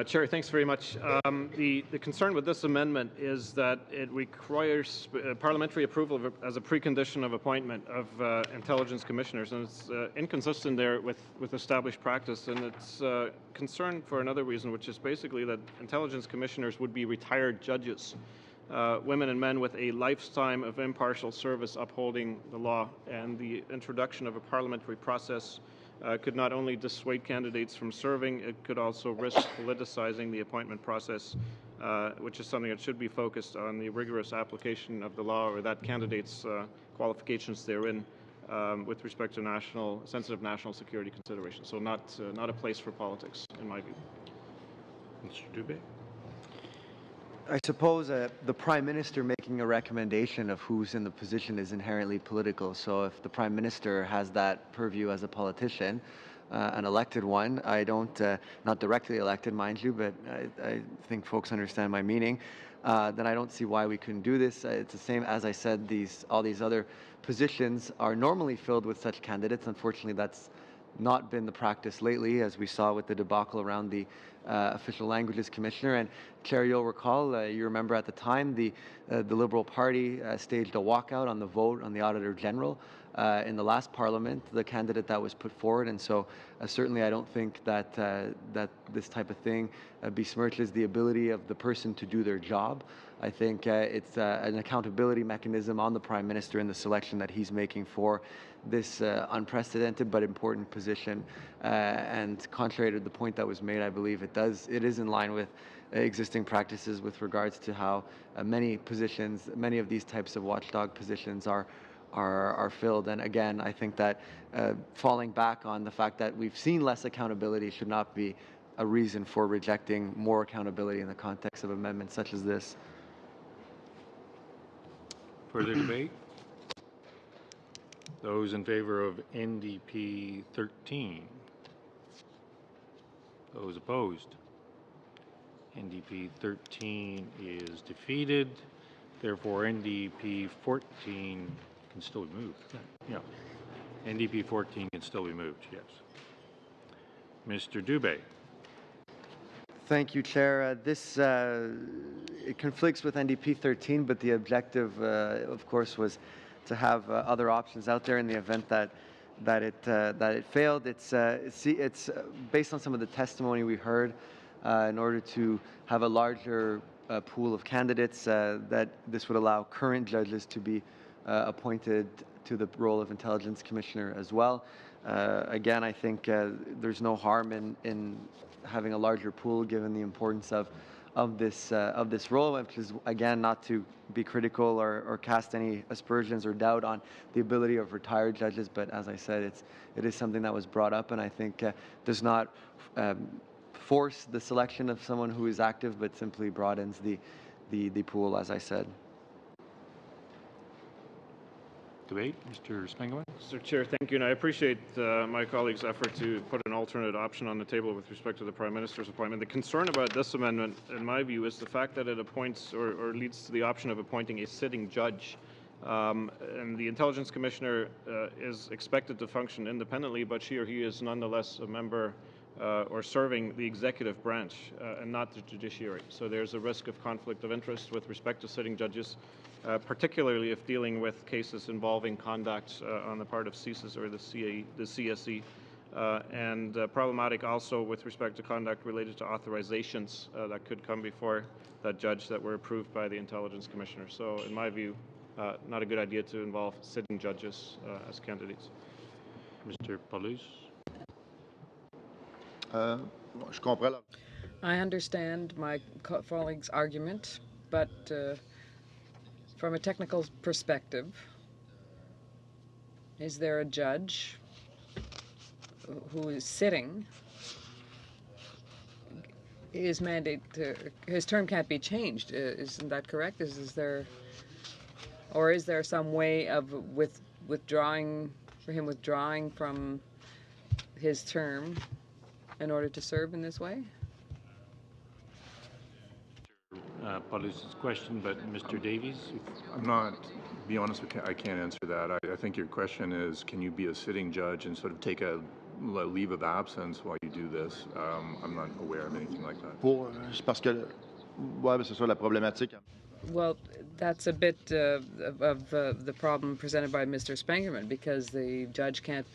Chair, thanks very much. The concern with this amendment is that it requires parliamentary approval as a precondition of appointment of intelligence commissioners, and it's inconsistent there with established practice, and it's concerned for another reason, which is basically that intelligence commissioners would be retired judges, women and men with a lifetime of impartial service upholding the law, and the introduction of a parliamentary process could not only dissuade candidates from serving, it could also risk politicizing the appointment process, which is something that should be focused on the rigorous application of the law or that candidate's qualifications therein with respect to sensitive national security considerations. So not a place for politics, in my view. Mr. Dubé? I suppose the Prime Minister making a recommendation of who's in the position is inherently political. So if the Prime Minister has that purview as a politician, an elected one, I don't, not directly elected, mind you, but I think folks understand my meaning, then I don't see why we couldn't do this. It's the same, as I said, all these other positions are normally filled with such candidates. Unfortunately, that's not been the practice lately, as we saw with the debacle around the Official Languages Commissioner. And Chair, you'll recall, you remember at the time, the Liberal Party staged a walkout on the vote on the Auditor General in the last Parliament, the candidate that was put forward. And so certainly I don't think that that this type of thing besmirches the ability of the person to do their job. I think it's an accountability mechanism on the Prime Minister in the selection that he's making for this unprecedented but important position. And contrary to the point that was made, I believe it is in line with existing practices with regards to how many of these types of watchdog positions are filled. And again, I think that falling back on the fact that we've seen less accountability should not be a reason for rejecting more accountability in the context of amendments such as this. Further debate? Those in favor of NDP 13? Those opposed? NDP 13 is defeated. Therefore, NDP 14 can still be moved. Yeah. NDP 14 can still be moved, yes. Mr. Dubé. Thank you, Chair. This it conflicts with NDP 13, but the objective, of course, was to have other options out there in the event that it failed. It's based on some of the testimony we heard. In order to have a larger pool of candidates, that this would allow current judges to be appointed to the role of Intelligence Commissioner as well. Again, I think there's no harm in having a larger pool given the importance of this role, which is, again, not to be critical or cast any aspersions or doubt on the ability of retired judges, but as I said, it is something that was brought up, and I think does not force the selection of someone who is active, but simply broadens the pool, as I said. Debate, Mr. Spengler. Mr. Chair, thank you, and I appreciate my colleague's effort to put an alternate option on the table with respect to the Prime Minister's appointment. The concern about this amendment, in my view, is the fact that it appoints or leads to the option of appointing a sitting judge. And the Intelligence Commissioner is expected to function independently, but she or he is nonetheless a member or serving the executive branch and not the judiciary. So there's a risk of conflict of interest with respect to sitting judges, particularly if dealing with cases involving conduct on the part of CSIS or the CSE, and problematic also with respect to conduct related to authorizations that could come before that judge that were approved by the Intelligence Commissioner. So in my view, not a good idea to involve sitting judges as candidates. Mr. Paulus. I understand my colleague's argument, but from a technical perspective, is there a judge who is sitting? His mandate, his term can't be changed. Isn't that correct? Is there some way of withdrawing from his term in order to serve in this way? Paulus's question, but Mr. Davies? I'm not, to be honest, I can't answer that. I think your question is, can you be a sitting judge and sort of take a leave of absence while you do this. I'm not aware of anything like that. C'est parce que, ouais, ben, c'est ça la problématique. Well, that's a bit of the problem presented by Mr. Spengerman, because the judge can't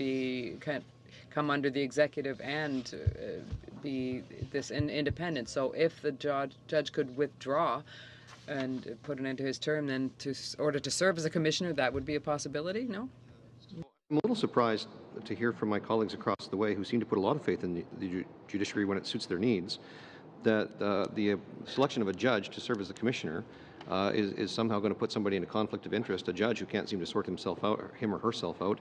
come under the executive and be this independent. So if the judge could withdraw and put an end to his term, then order to serve as a commissioner, that would be a possibility, no? I'm a little surprised to hear from my colleagues across the way who seem to put a lot of faith in the judiciary when it suits their needs, that the selection of a judge to serve as the commissioner is somehow going to put somebody in a conflict of interest. A judge who can't seem to sort himself out, or him or herself out,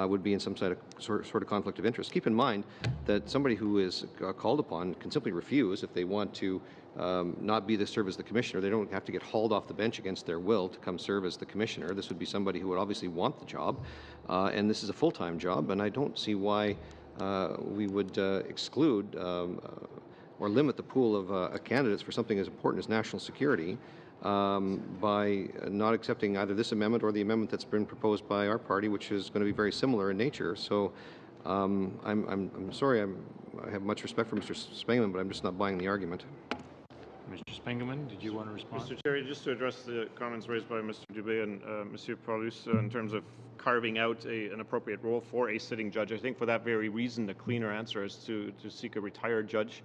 would be in some sort of conflict of interest. Keep in mind that somebody who is called upon can simply refuse if they want to not be the serve as the commissioner. They don't have to get hauled off the bench against their will to come serve as the commissioner. This would be somebody who would obviously want the job, and this is a full-time job, and I don't see why we would exclude or limit the pool of candidates for something as important as national security by not accepting either this amendment or the amendment that's been proposed by our party, which is going to be very similar in nature. So I'm sorry, I have much respect for Mr. Spengeman, but I'm just not buying the argument. Mr. Spengeman, did you want to respond? Mr. Chair, just to address the comments raised by Mr. Dubé and Monsieur Paulus in terms of carving out an appropriate role for a sitting judge, I think for that very reason the cleaner answer is to seek a retired judge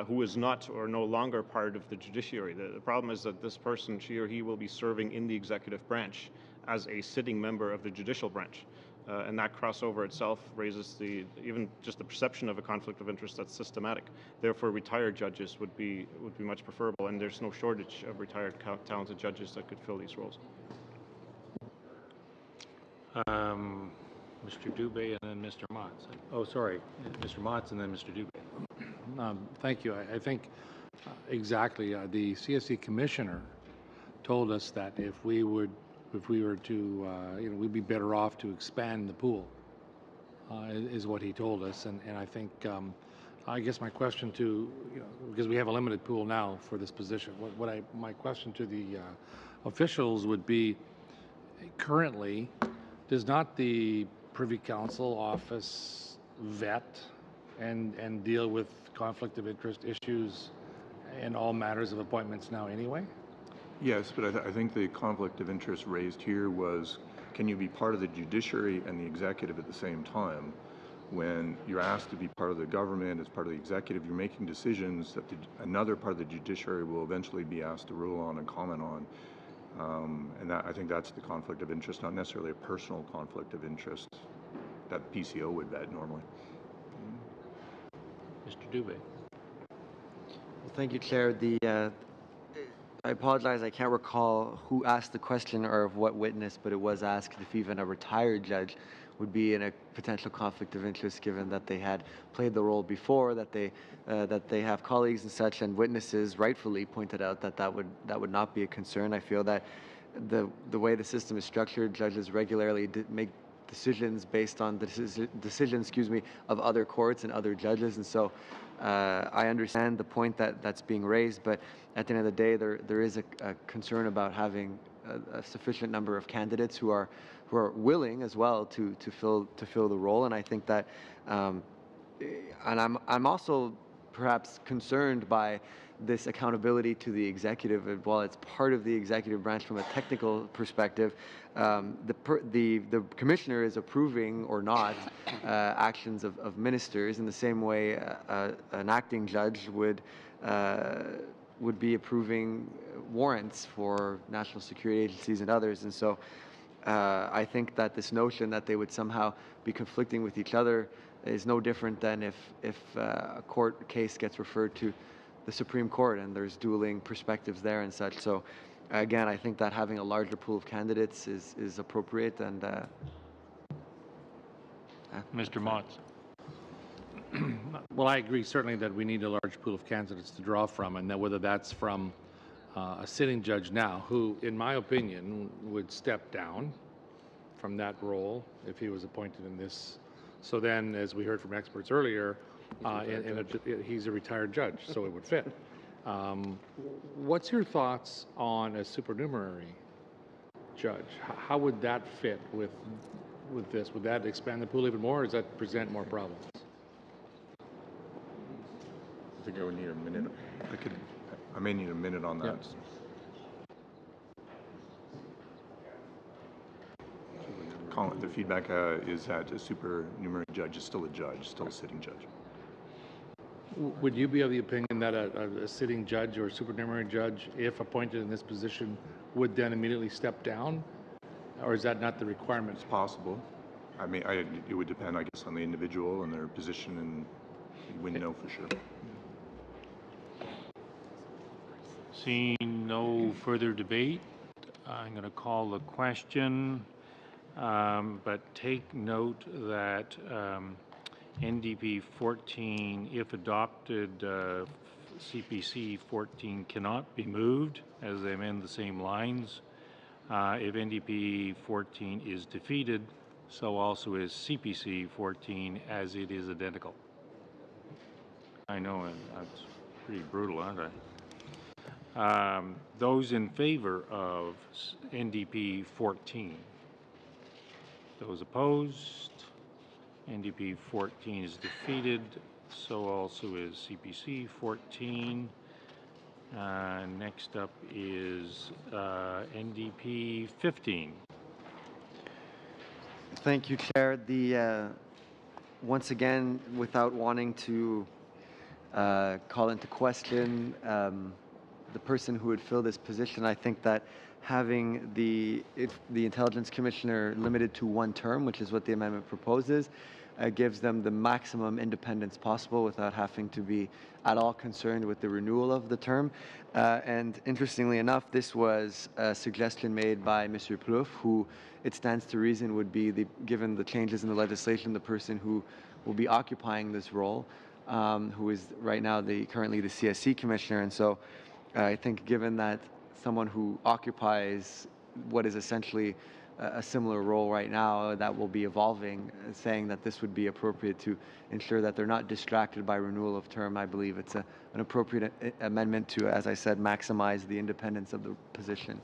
who is not or no longer part of the judiciary. The problem is that this person, she or he, will be serving in the executive branch as a sitting member of the judicial branch. And that crossover itself raises even just the perception of a conflict of interest that's systematic. Therefore, retired judges would be much preferable, and there's no shortage of retired talented judges that could fill these roles. Mr. Dubé and then Mr. Motz. Oh, sorry, Mr. Motz and then Mr. Dubé. Thank you. I think exactly. The CSE commissioner told us that if we were to, we'd be better off to expand the pool, is what he told us. And I think, I guess my question to, because we have a limited pool now for this position, my question to the officials would be, currently, does not the Privy Council office vet and deal with conflict of interest issues in all matters of appointments now anyway? Yes, but I think the conflict of interest raised here was, can you be part of the judiciary and the executive at the same time? When you're asked to be part of the government as part of the executive, you're making decisions that another part of the judiciary will eventually be asked to rule on and comment on. And I think that's the conflict of interest, not necessarily a personal conflict of interest that PCO would vet normally. Mr. Dubé. Well, thank you, Chair. I apologize, I can't recall who asked the question or of what witness, but it was asked if even a retired judge would be in a potential conflict of interest, given that they had played the role before, that they have colleagues and such, and witnesses rightfully pointed out that would not be a concern. I feel that the way the system is structured, judges regularly make decisions based on the decisions, of other courts and other judges, and so I understand the point that's being raised, but at the end of the day, there is a concern about having a sufficient number of candidates who are willing as well to fill the role, and I think that, and I'm also perhaps concerned by this accountability to the executive. While it's part of the executive branch from a technical perspective, the commissioner is approving or not actions of ministers in the same way an acting judge would be approving warrants for national security agencies and others. And so I think that this notion that they would somehow be conflicting with each other is no different than if a court case gets referred to the Supreme Court and there's dueling perspectives there and such. So again, I think that having a larger pool of candidates is appropriate. And Mr. Motz. Well, I agree certainly that we need a large pool of candidates to draw from, and that whether that's from a sitting judge now, who, in my opinion, would step down from that role if he was appointed in this. So then, as we heard from experts earlier, he's a retired judge, so it would fit. What's your thoughts on a supernumerary judge? How would that fit with this? Would that expand the pool even more, or does that present more problems? think I would need a minute. I may need a minute on that. The feedback is that a supernumerary judge is still a judge, still a sitting judge. Would you be of the opinion that a sitting judge or a supernumerary judge, if appointed in this position, would then immediately step down? Or is that not the requirement? It's possible. I mean, it would depend, I guess, on the individual and their position, and you wouldn't know for sure. Seeing no further debate, I'm going to call the question, but take note that NDP 14, if adopted, CPC 14 cannot be moved as they amend the same lines. If NDP 14 is defeated, so also is CPC 14 as it is identical. I know, and that's pretty brutal, aren't I? Those in favor of NDP 14? Those opposed? NDP 14 is defeated, so also is CPC 14. Next up is NDP 15. Thank you, Chair. Once again, without wanting to call into question the person who would fill this position, I think that having the Intelligence Commissioner limited to one term, which is what the amendment proposes, gives them the maximum independence possible without having to be at all concerned with the renewal of the term. And interestingly enough, this was a suggestion made by Mr. Plouffe, who it stands to reason would be, given the changes in the legislation, the person who will be occupying this role, who is right now currently the CSC Commissioner. And so I think given that someone who occupies what is essentially a similar role right now that will be evolving, saying that this would be appropriate to ensure that they're not distracted by renewal of term, I believe it's an appropriate amendment to, as I said, maximize the independence of the position.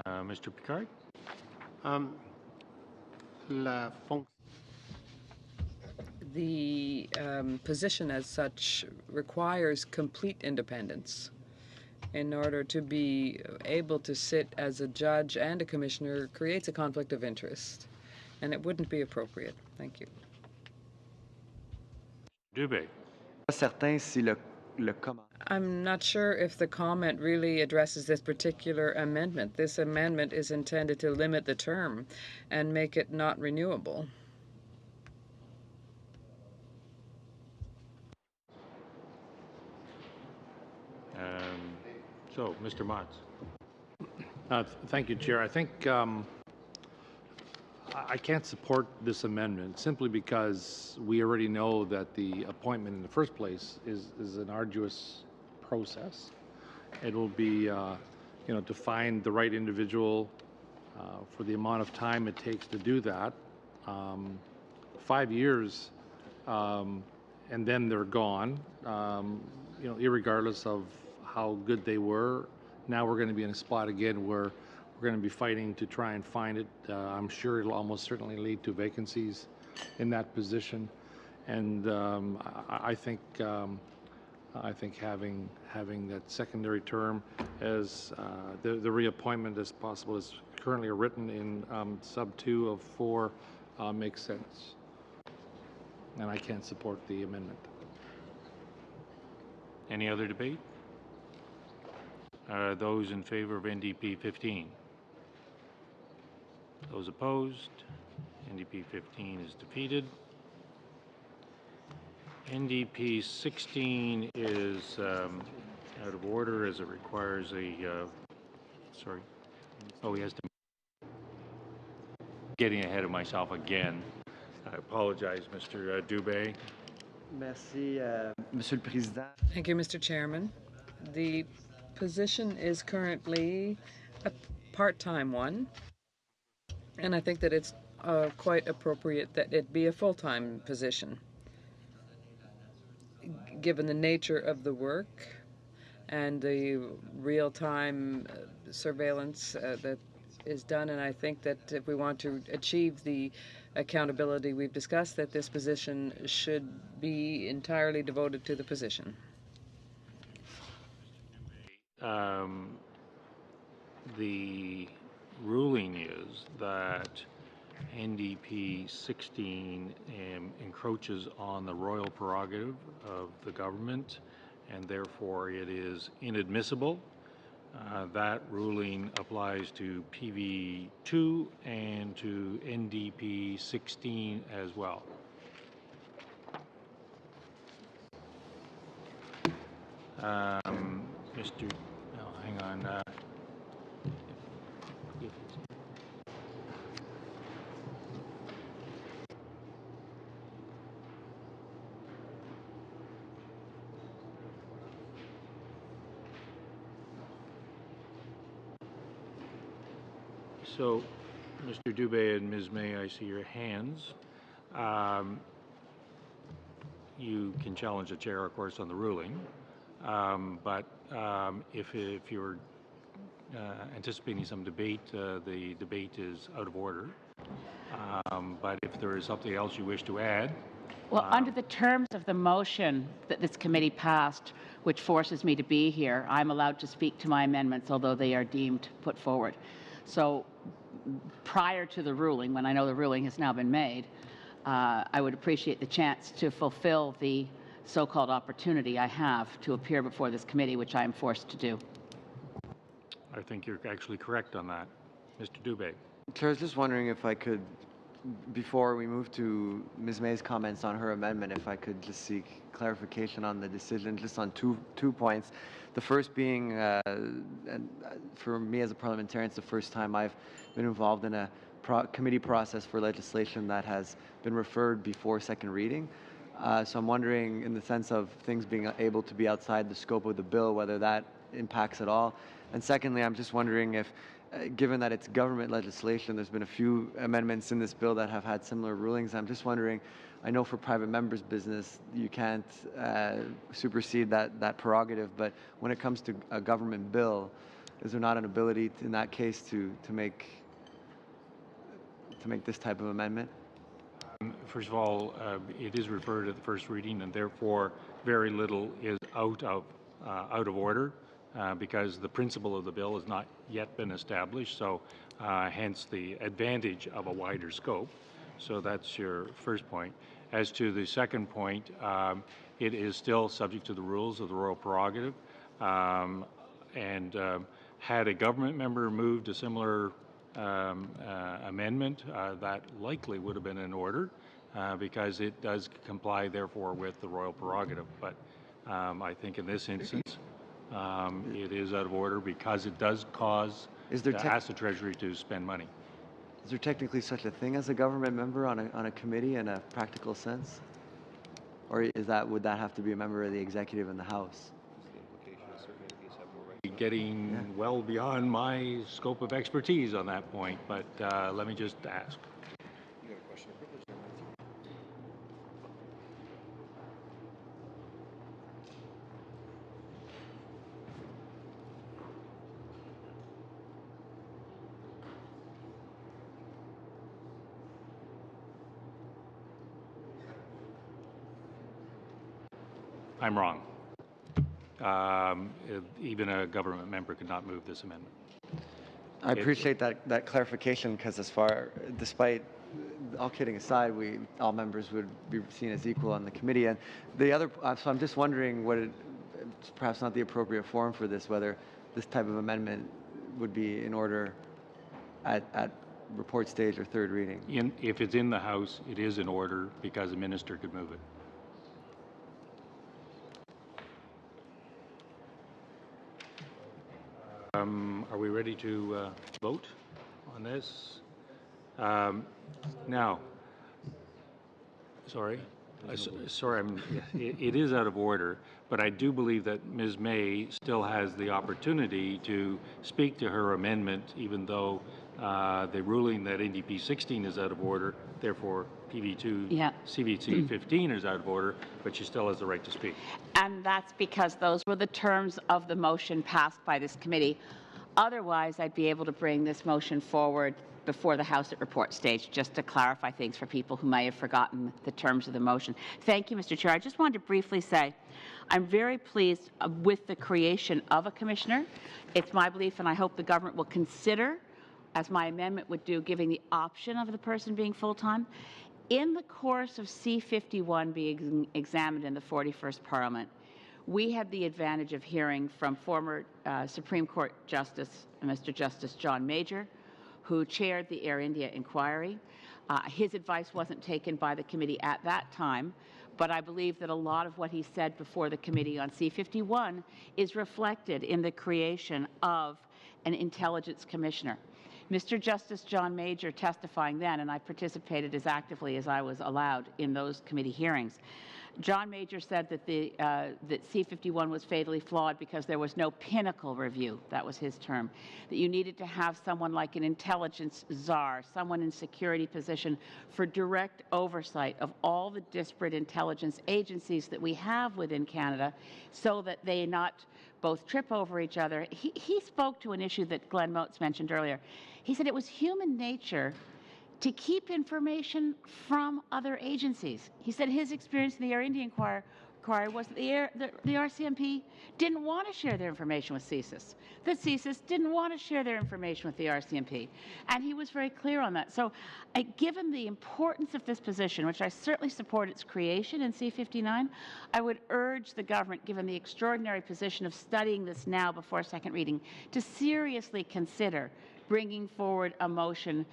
Mr. Picard? The position as such requires complete independence. In order to be able to sit as a judge and a commissioner creates a conflict of interest, and it wouldn't be appropriate. Thank you. Dubé. I'm not sure if the comment really addresses this particular amendment. This amendment is intended to limit the term and make it not renewable. So, Mr. Motz. Thank you, Chair. I think I can't support this amendment simply because we already know that the appointment in the first place is an arduous process. It will be, to find the right individual for the amount of time it takes to do that. 5 years, and then they're gone, irregardless of how good they were. Now we're going to be in a spot again where we're going to be fighting to try and find it. I'm sure it'll almost certainly lead to vacancies in that position, and I think having that secondary term as the reappointment as possible is currently written in sub 2 of 4 makes sense, and I can't support the amendment. Any other debate? Those in favor of NDP 15? Those opposed? NDP 15 is defeated. NDP 16 is out of order as it requires a, sorry. Oh, he has to. Getting ahead of myself again. I apologize, Mr. Dubé. Merci, Monsieur le Président. Thank you, Mr. Chairman. The position is currently a part-time one, and I think that it's quite appropriate that it be a full-time position. Given the nature of the work and the real-time surveillance that is done, and I think that if we want to achieve the accountability we've discussed, that this position should be entirely devoted to the position. The ruling is that NDP 16 encroaches on the royal prerogative of the government, and therefore it is inadmissible. That ruling applies to PV2 and to NDP 16 as well. Mr. No, hang on. So, Mr. Dubé and Ms. May, I see your hands. You can challenge the chair, of course, on the ruling, but if you're anticipating some debate, the debate is out of order. But if there is something else you wish to add. Well, under the terms of the motion that this committee passed, which forces me to be here, I'm allowed to speak to my amendments, although they are deemed put forward. So prior to the ruling, when I know the ruling has now been made, I would appreciate the chance to fulfill the so-called opportunity I have to appear before this committee, which I am forced to do. I think you're actually correct on that. Mr. Dubé. Chair, I was just wondering if I could, before we move to Ms. May's comments on her amendment, if I could just seek clarification on the decision, just on two points. The first being, and for me as a parliamentarian, it's the first time I've been involved in a committee process for legislation that has been referred before second reading. So I'm wondering, in the sense of things being able to be outside the scope of the bill, whether that impacts at all. And secondly, I'm just wondering if, given that it's government legislation, there's been a few amendments in this bill that have had similar rulings. I'm just wondering, I know for private members' business, you can't supersede that prerogative, but when it comes to a government bill, is there not an ability in that case to make this type of amendment? First of all, it is referred at the first reading, and therefore very little is out of order. Because the principle of the bill has not yet been established, so hence the advantage of a wider scope. So that's your first point. As to the second point, it is still subject to the rules of the royal prerogative, and had a government member moved a similar amendment, that likely would have been in order, because it does comply, therefore, with the royal prerogative. But I think in this instance, it is out of order because it does ask the Treasury to spend money. Is there technically such a thing as a government member on a committee in a practical sense? Or would that have to be a member of the executive and the House? Getting well beyond my scope of expertise on that point, but let me just ask. You got a question of privilege there, Matthew? I'm wrong. Even a government member could not move this amendment. I appreciate that clarification, because despite all kidding aside, all members would be seen as equal on the committee. And the other, so I'm just wondering it's perhaps not the appropriate forum for this, whether this type of amendment would be in order at report stage or third reading. If it's in the House, it is in order because a minister could move it. Are we ready to vote on this? Now, sorry, it is out of order, but I do believe that Ms. May still has the opportunity to speak to her amendment, even though the ruling that NDP 16 is out of order, therefore PV2 CVC 15 is out of order, but she still has the right to speak. And that's because those were the terms of the motion passed by this committee. Otherwise, I'd be able to bring this motion forward before the House at report stage, just to clarify things for people who may have forgotten the terms of the motion. Thank you, Mr. Chair. I just wanted to briefly say I'm very pleased with the creation of a commissioner. It's my belief, and I hope the government will consider, as my amendment would do, giving the option of the person being full-time. In the course of C-51 being examined in the 41st Parliament, we had the advantage of hearing from former Supreme Court Justice, Mr. Justice John Major, who chaired the Air India inquiry. His advice wasn't taken by the committee at that time, but I believe that a lot of what he said before the committee on C-51 is reflected in the creation of an intelligence commissioner. Mr. Justice John Major testifying then, and I participated as actively as I was allowed in those committee hearings, John Major said that that C-51 was fatally flawed because there was no pinnacle review, that was his term, that you needed to have someone like an intelligence czar, someone in security position for direct oversight of all the disparate intelligence agencies that we have within Canada so that they not both trip over each other. He spoke to an issue that Glenn Motes mentioned earlier. He said it was human nature to keep information from other agencies. He said his experience in the Air India inquiry was that the RCMP didn't want to share their information with CSIS. The CSIS didn't want to share their information with the RCMP. And he was very clear on that. So given the importance of this position, which I certainly support its creation in C-59, I would urge the government, given the extraordinary position of studying this now before second reading, to seriously consider bringing forward a motion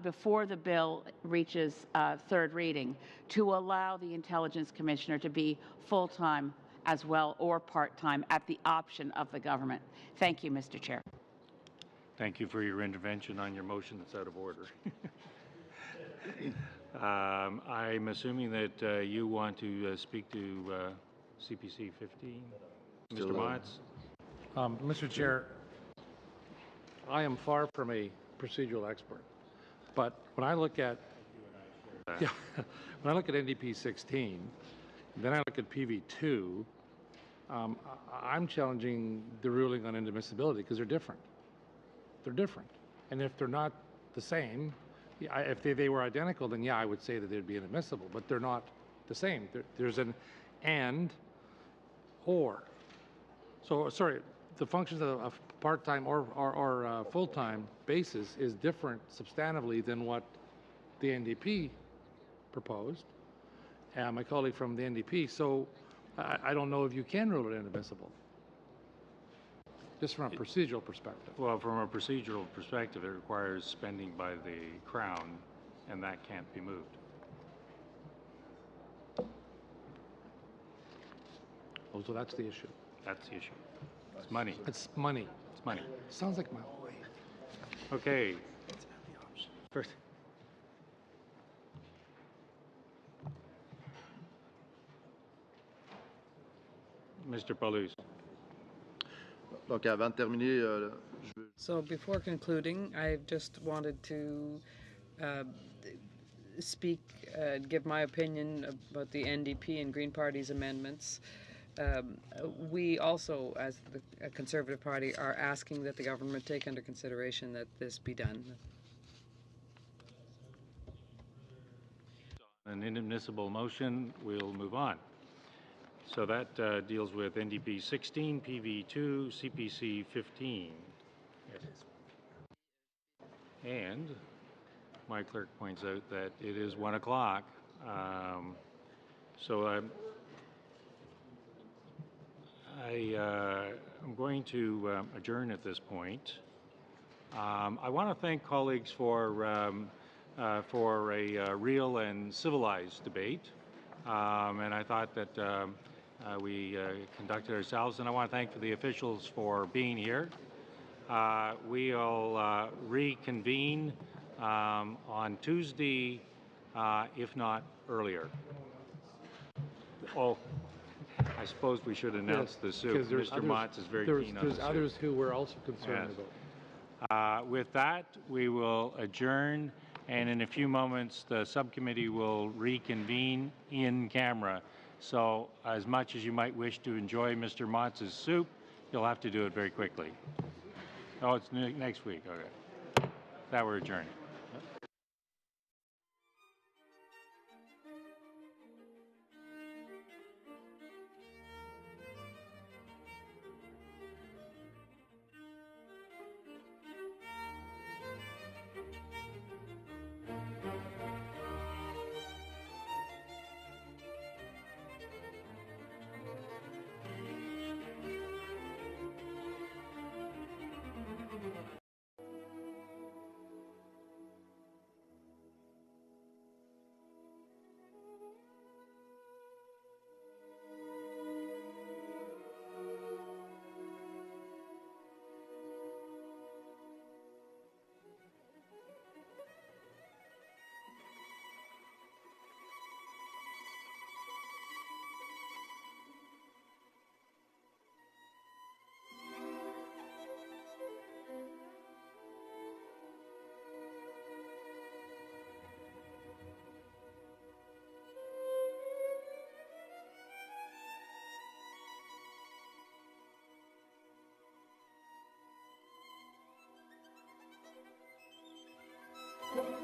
before the bill reaches third reading to allow the Intelligence Commissioner to be full-time as well or part-time at the option of the government. Thank you, Mr. Chair. Thank you for your intervention on your motion that's out of order. I'm assuming that you want to speak to CPC 15. Mr. Motz? Mr. Chair, I am far from a procedural expert, but when I look at when I look at NDP 16, then I look at PV 2, I'm challenging the ruling on inadmissibility because they're different. They're different, and if they're not the same, if they were identical, then yeah, I would say that they'd be inadmissible. But they're not the same. There's an and or. So sorry. The functions of a part-time or full-time basis is different substantively than what the NDP proposed, and my colleague from the NDP. So I don't know if you can rule it inadmissible, just from a procedural perspective. Well, from a procedural perspective, it requires spending by the Crown, and that can't be moved. Oh, so that's the issue. That's the issue. It's money. It's money. It's money. Sounds like my wife. Okay. First. Mr. Paulus. Donc, avant de terminer, je veux... So before concluding, I just wanted to give my opinion about the NDP and Green Party's amendments. We also, as the Conservative Party, are asking that the government take under consideration that this be done. An inadmissible motion, we'll move on. So that deals with NDP 16, PV 2, CPC 15. Yes. And my clerk points out that it is 1 o'clock. So I'm going to adjourn at this point. I want to thank colleagues for a real and civilized debate, and I thought that we conducted ourselves, and I want to thank the officials for being here. We'll reconvene on Tuesday, if not earlier. Oh, I suppose we should announce the soup. Mr. Motz is very keen on the soup. There's others who we're also concerned about. With that, we will adjourn, and in a few moments, the subcommittee will reconvene in camera. So as much as you might wish to enjoy Mr. Motz's soup, you'll have to do it very quickly. Oh, it's next week. Okay. That we're adjourning. Thank you.